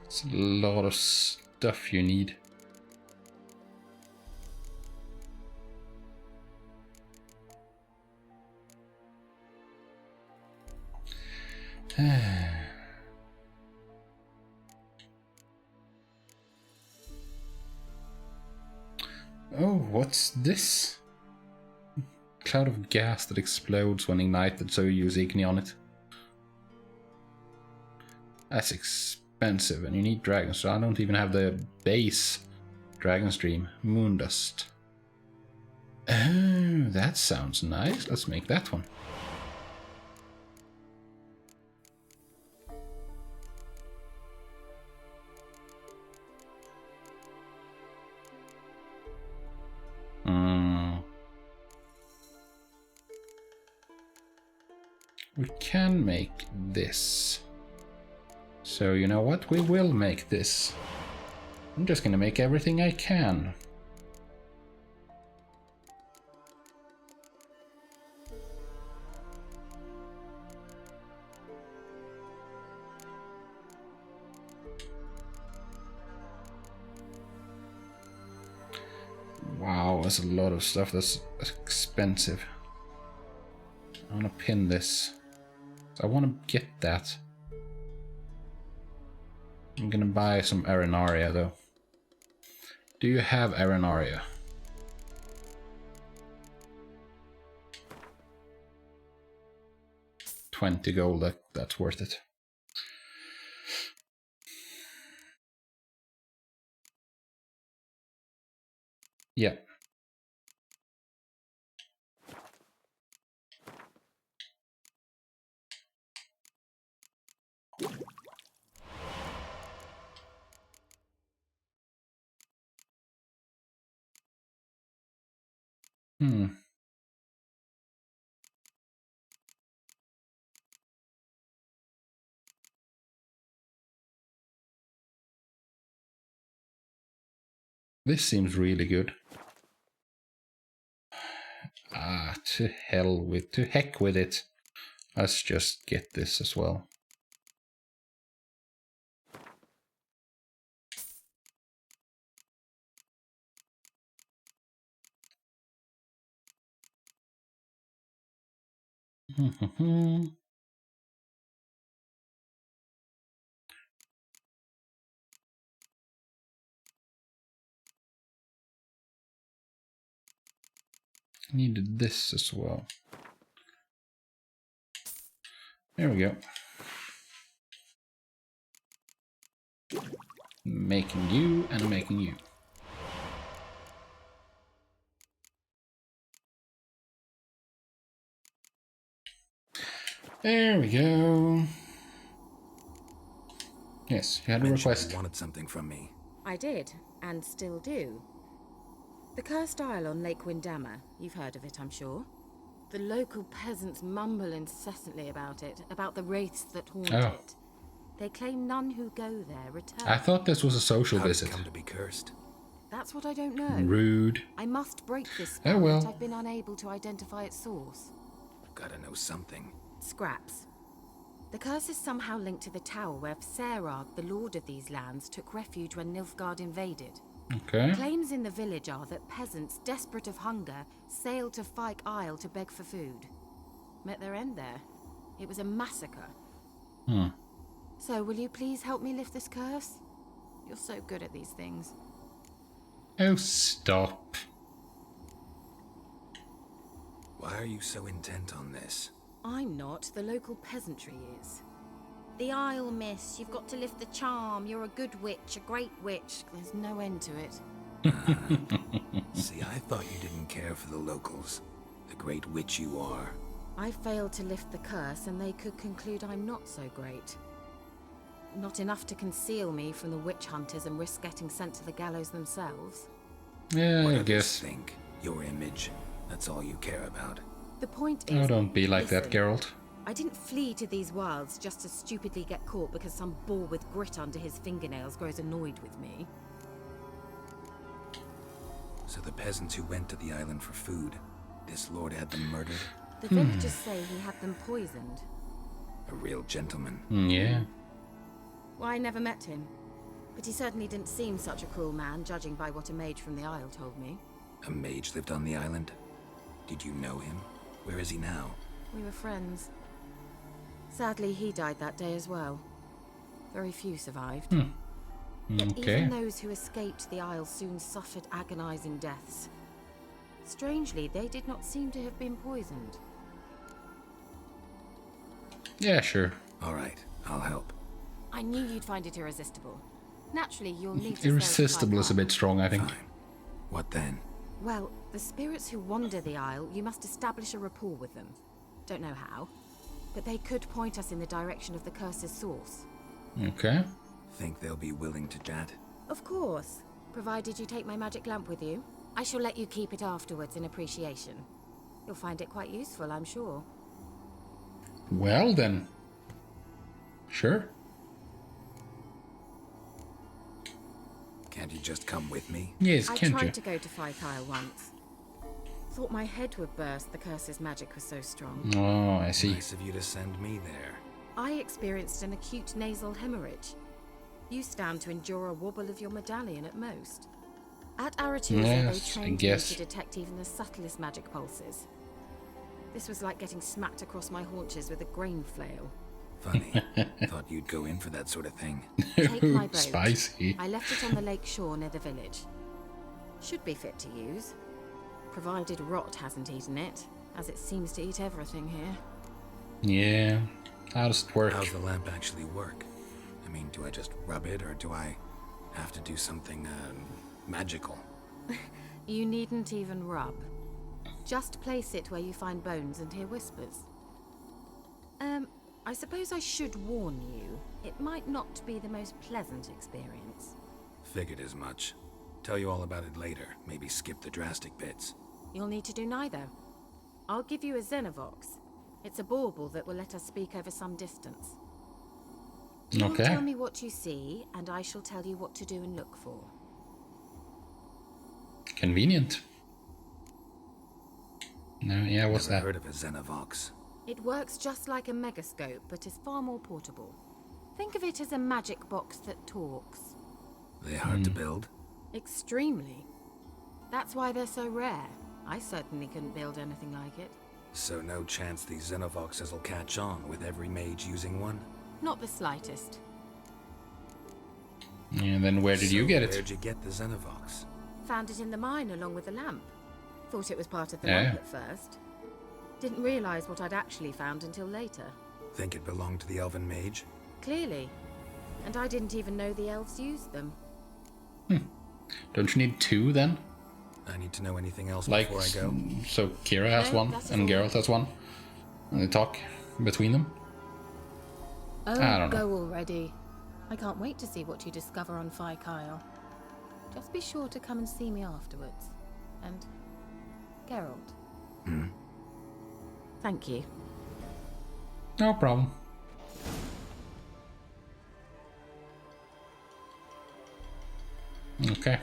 It's a lot of stuff you need. Oh, what's this? Cloud of gas that explodes when ignited, so you use Igni on it. That's expensive, and you need dragon, so I don't even have the base dragon stream. Moondust. Oh, that sounds nice. Let's make that one. We can make this. So you know what? We will make this. I'm just gonna make everything I can. Wow, that's a lot of stuff. That's expensive. I want to pin this. I want to get that. I'm gonna buy some Arenaria though. Do you have Arenaria? $20 gold, that's worth it. Yeah. This seems really good. Ah, to heck with it. Let's just get this as well. Needed this as well. There we go. Making you and making you. There we go. Yes, you had a request.
You wanted something from me.
I did, and still do. The cursed isle on Lake Windammer. You've heard of it, I'm sure. The local peasants mumble incessantly about it, about the wraiths that haunt it. They claim none who go there return.
I thought this was a social visit.
Come to be cursed.
That's what I don't know.
Rude.
I must break this spell, but I've been unable to identify its source.
Gotta know something.
Scraps. The curse is somehow linked to the tower where Serag, the lord of these lands, took refuge when Nilfgaard invaded.
Okay.
Claims in the village are that peasants, desperate of hunger, sailed to Fyke Isle to beg for food. Met their end there. It was a massacre. So, will you please help me lift this curse? You're so good at these things.
Oh, stop.
Why are you so intent on this?
I'm not. The local peasantry is. The Isle, miss. You've got to lift the charm. You're a good witch, a great witch. There's no end to it.
See, I thought you didn't care for the locals. The great witch you are.
I failed to lift the curse, and they could conclude I'm not so great. Not enough to conceal me from the witch hunters and risk getting sent to the gallows themselves.
Yeah,
what
I guess.
Think your image. That's all you care about.
The point is...
Oh, don't be like
listen,
that, Geralt.
I didn't flee to these wilds just to stupidly get caught because some boar with grit under his fingernails grows annoyed with me.
So the peasants who went to the island for food, this lord had them murdered?
The villagers say he had them poisoned.
A real gentleman.
Yeah.
Well, I never met him. But he certainly didn't seem such a cruel man, judging by what a mage from the Isle told me.
A mage lived on the island? Did you know him? Where is he now?
We were friends. Sadly, he died that day as well. Very few survived. But even those who escaped the Isle soon suffered agonizing deaths. Strangely, they did not seem to have been poisoned.
Yeah, sure.
All right, I'll help.
I knew you'd find it irresistible. Naturally, you'll need to...
Irresistible is a bit strong, I think.
Fine. What then?
Well, the spirits who wander the Isle, you must establish a rapport with them. Don't know how, but they could point us in the direction of the curse's source.
Okay.
Think they'll be willing to chat?
Of course, provided you take my magic lamp with you. I shall let you keep it afterwards in appreciation. You'll find it quite useful, I'm sure.
Well then. Sure.
Can't you just come with me?
Yes,
I
can't you?
tried to go to Fyke Isle once. Thought my head would burst, the curse's magic was so strong.
Oh, I see.
Nice of you to send me there.
I experienced an acute nasal hemorrhage. You stand to endure a wobble of your medallion at most. At Aretusa, they trained me to detect even the subtlest magic pulses. This was like getting smacked across my haunches with a grain flail.
Funny. Thought you'd go in for that sort of thing.
Take my boat.
Spicy.
I left it on the lake shore near the village. Should be fit to use. Provided rot hasn't eaten it, as it seems to eat everything here.
Yeah. How does it work?
How's the lamp actually work? I mean, do I just rub it, or do I have to do something, magical?
You needn't even rub. Just place it where you find bones and hear whispers. I suppose I should warn you, it might not be the most pleasant experience.
Figured as much. Tell you all about it later, maybe skip the drastic bits.
You'll need to do neither. I'll give you a Xenovox. It's a bauble that will let us speak over some distance. You will tell me what you see, and I shall tell you what to do and look for.
Convenient. No, yeah, what's
Never
that?
heard of a Xenovox.
It works just like a megascope, but is far more portable. Think of it as a magic box that talks.
They hard to build?
Extremely. That's why they're so rare. I certainly couldn't build anything like it.
So no chance these Xenovoxes will catch on with every mage using one?
Not the slightest.
And then where did you get it?
Where'd you get the Xenovox?
Found it in the mine along with the lamp. Thought it was part of the lamp at first. Didn't realize what I'd actually found until later.
Think it belonged to the elven mage?
Clearly. And I didn't even know the elves used them.
Don't you need two then?
I need to know anything else
like,
before I go.
So Kiera has one and Geralt has one. And they talk. between them. I
Oh,
don't know.
go already. I can't wait to see what you discover on Phi Kyle. Just be sure to come and see me afterwards. And Geralt. Thank you.
No problem. Okay.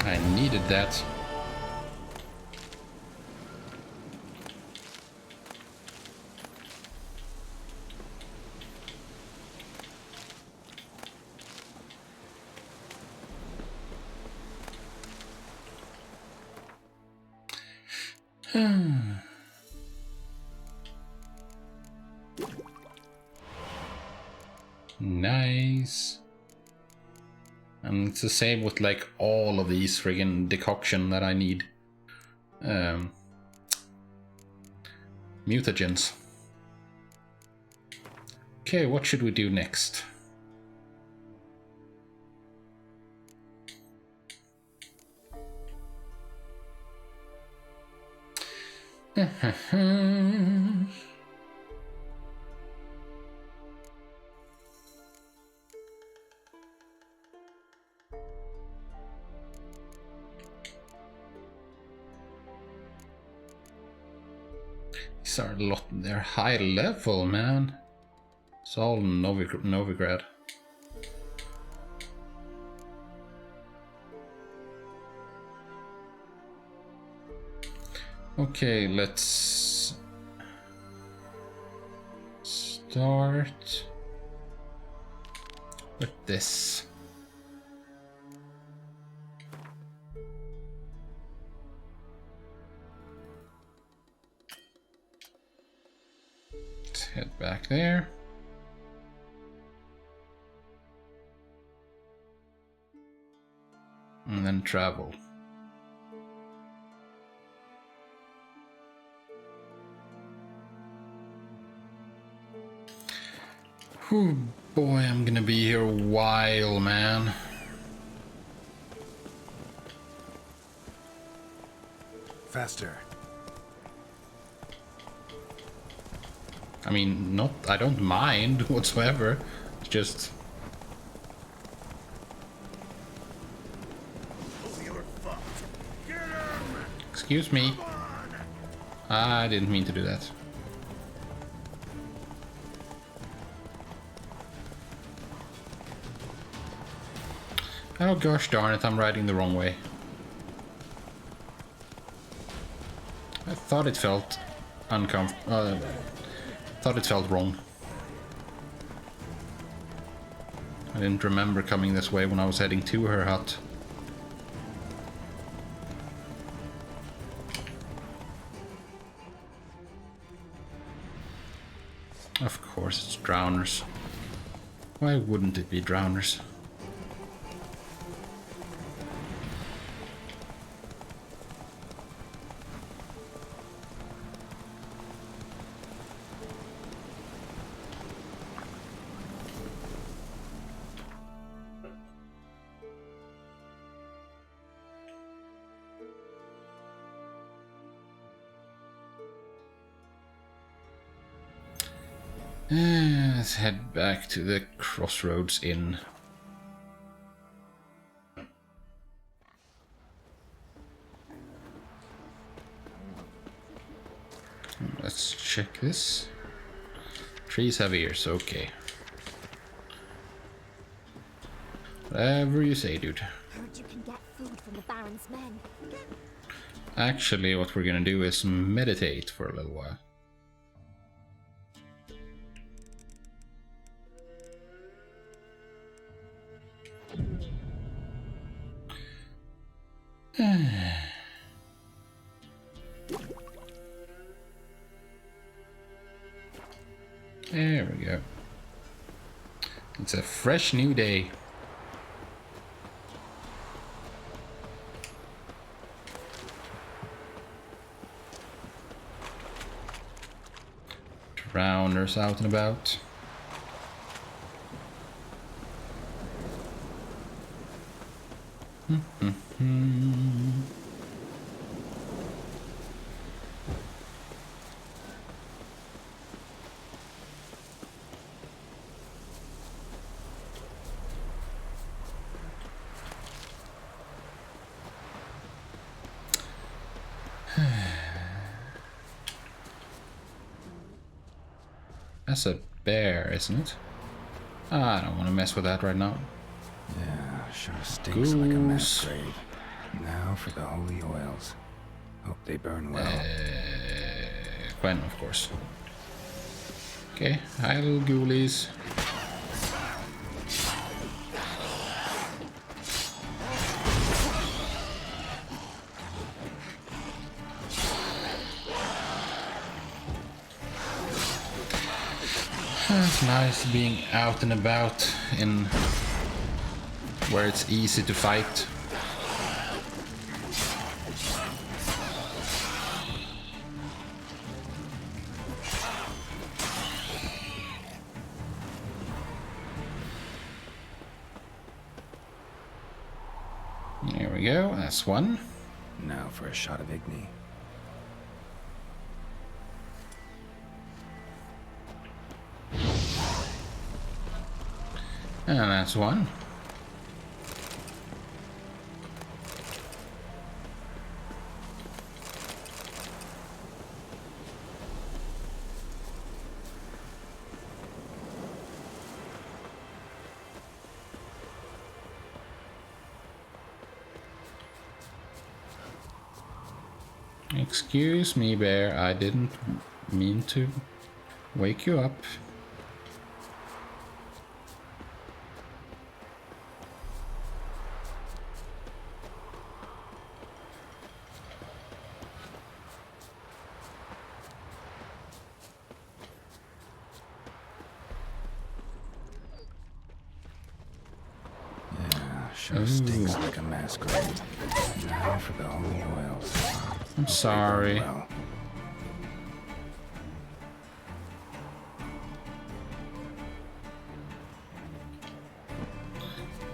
I needed that. Nice. And it's the same with like all of these friggin' decoction that I need. Mutagens. Okay, what should we do next? These are a lot. They're high level, man. It's all Novigrad. Okay, let's start with this. Let's head back there. And then travel. Oh boy, I'm gonna be here a while, man.
Faster.
I mean, I don't mind whatsoever. It's just... Excuse me. I didn't mean to do that. Oh gosh darn it, I'm riding the wrong way. I thought it felt uncomfortable. Thought it felt wrong. I didn't remember coming this way when I was heading to her hut. Of course it's drowners. Why wouldn't it be drowners? Let's head back to the Crossroads Inn. Let's check this. Trees have ears, okay. Whatever you say, dude.
Heard you can get food from the Baron's men.
Actually, what we're gonna do is meditate for a little while. There we go. It's a fresh new day. Drowners out and about. That's a bear, isn't it? I don't want to mess with that right now.
Yeah, sure stinks like a mass grave. Now for the holy oils. Hope they burn well.
Gwent, of course. Okay, hi little ghoulies. It's nice being out and about in where it's easy to fight. There we go, that's one.
Now for a shot of Igni.
And that's one. Excuse me, bear, I didn't mean to wake you up.
Sure stinks like a mass grave. Now for the holy oils.
I'm sorry.
Well.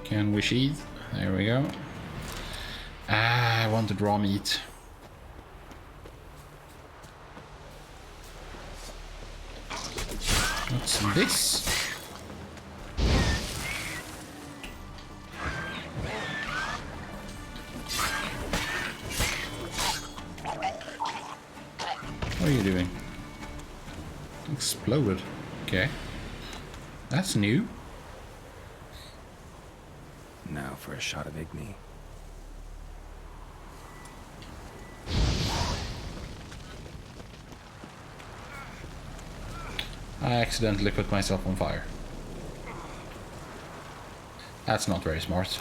Can we sheath? There we go. Ah, I wanted raw meat. What's this? What are you doing? Exploded. Okay. That's new.
Now for a shot of Igni.
I accidentally put myself on fire. That's not very smart.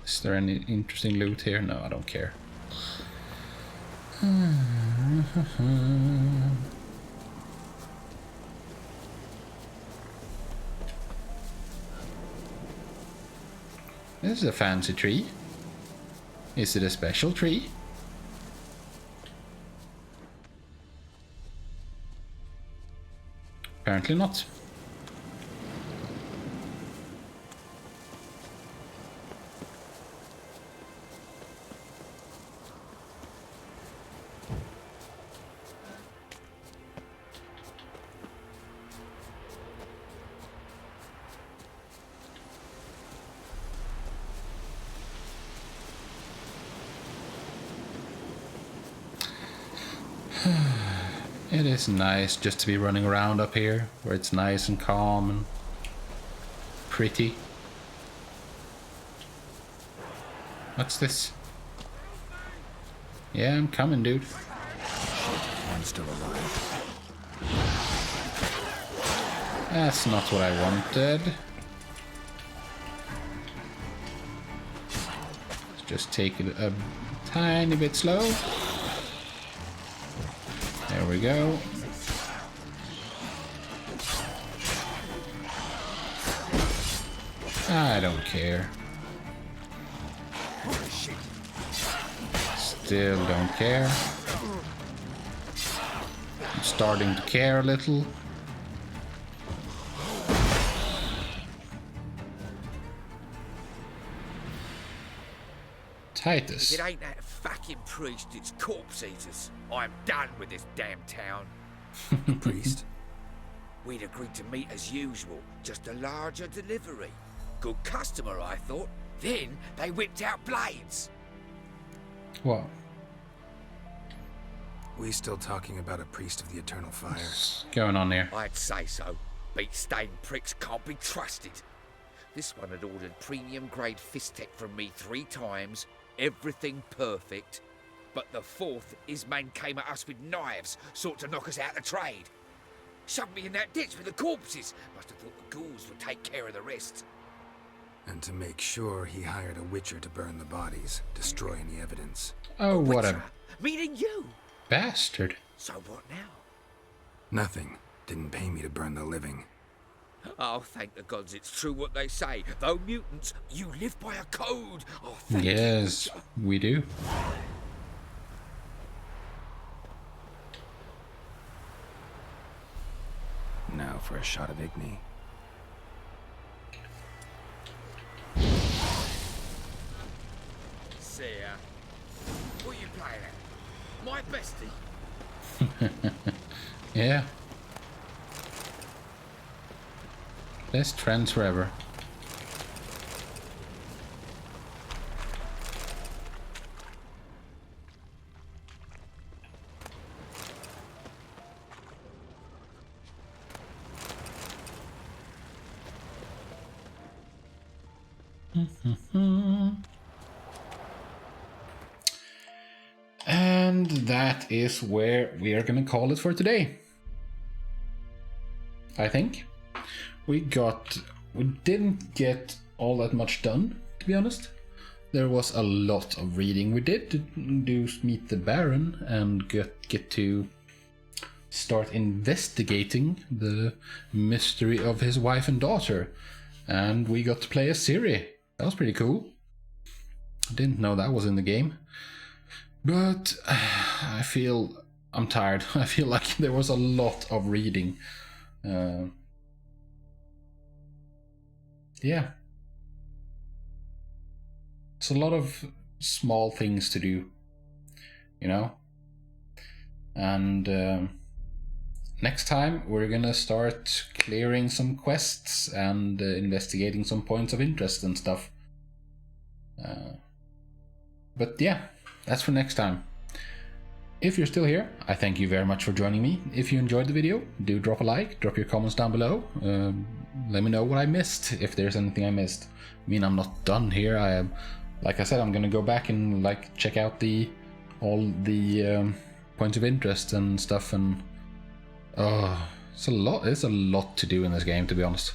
Is there any interesting loot here? No, I don't care. This is a fancy tree. Is it a special tree? Apparently not. It is nice just to be running around up here, where it's nice and calm and pretty. What's this? Yeah, I'm coming, dude.
One's still alive.
That's not what I wanted. Let's just take it a tiny bit slow. There we go. I don't care. Still don't care. I'm starting to care a little. Titus.
If it ain't that fucking priest, it's corpse eaters. I'm done with this damn town.
The priest?
We'd agreed to meet as usual, just a larger delivery. Good customer, I thought. Then they whipped out blades.
What?
We still talking about a priest of the eternal fire?
What's going on here?
I'd say so. Beat-stained pricks can't be trusted. This one had ordered premium-grade fist tech from me 3 times, everything perfect. But the 4th, his man came at us with knives, sought to knock us out of trade. Shoved me in that ditch with the corpses. Must have thought the ghouls would take care of the rest.
And to make sure, he hired a witcher to burn the bodies, destroy any evidence.
Oh, what a
Meaning you.
bastard.
So what now?
Nothing. Didn't pay me to burn the living.
Oh, thank the gods it's true what they say. Though mutants, you live by a code. Oh, thank
Yes, we do.
Now for a shot of Igni.
See ya. What you playing at? My bestie?
Yeah. Best friends forever. And that is where we are gonna call it for today. I think we didn't get all that much done, to be honest. There was a lot of reading. We did do meet the Baron and get to start investigating the mystery of his wife and daughter, and we got to play as Ciri. That was pretty cool. I didn't know that was in the game. But I feel I'm tired. I feel like there was a lot of reading. Yeah. It's a lot of small things to do, you know? And next time we're gonna start clearing some quests and investigating some points of interest and stuff. But yeah. That's for next time. If you're still here, I thank you very much for joining me. If you enjoyed the video, do drop a like, drop your comments down below. Let me know what I missed, if there's anything I missed. I mean, I'm not done here. Like I said, I'm gonna go back and check out all the points of interest and stuff, and it's a lot. There's a lot to do in this game, to be honest.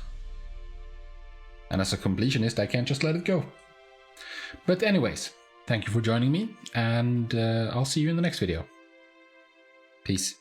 And as a completionist, I can't just let it go. But anyways. Thank you for joining me, and I'll see you in the next video. Peace.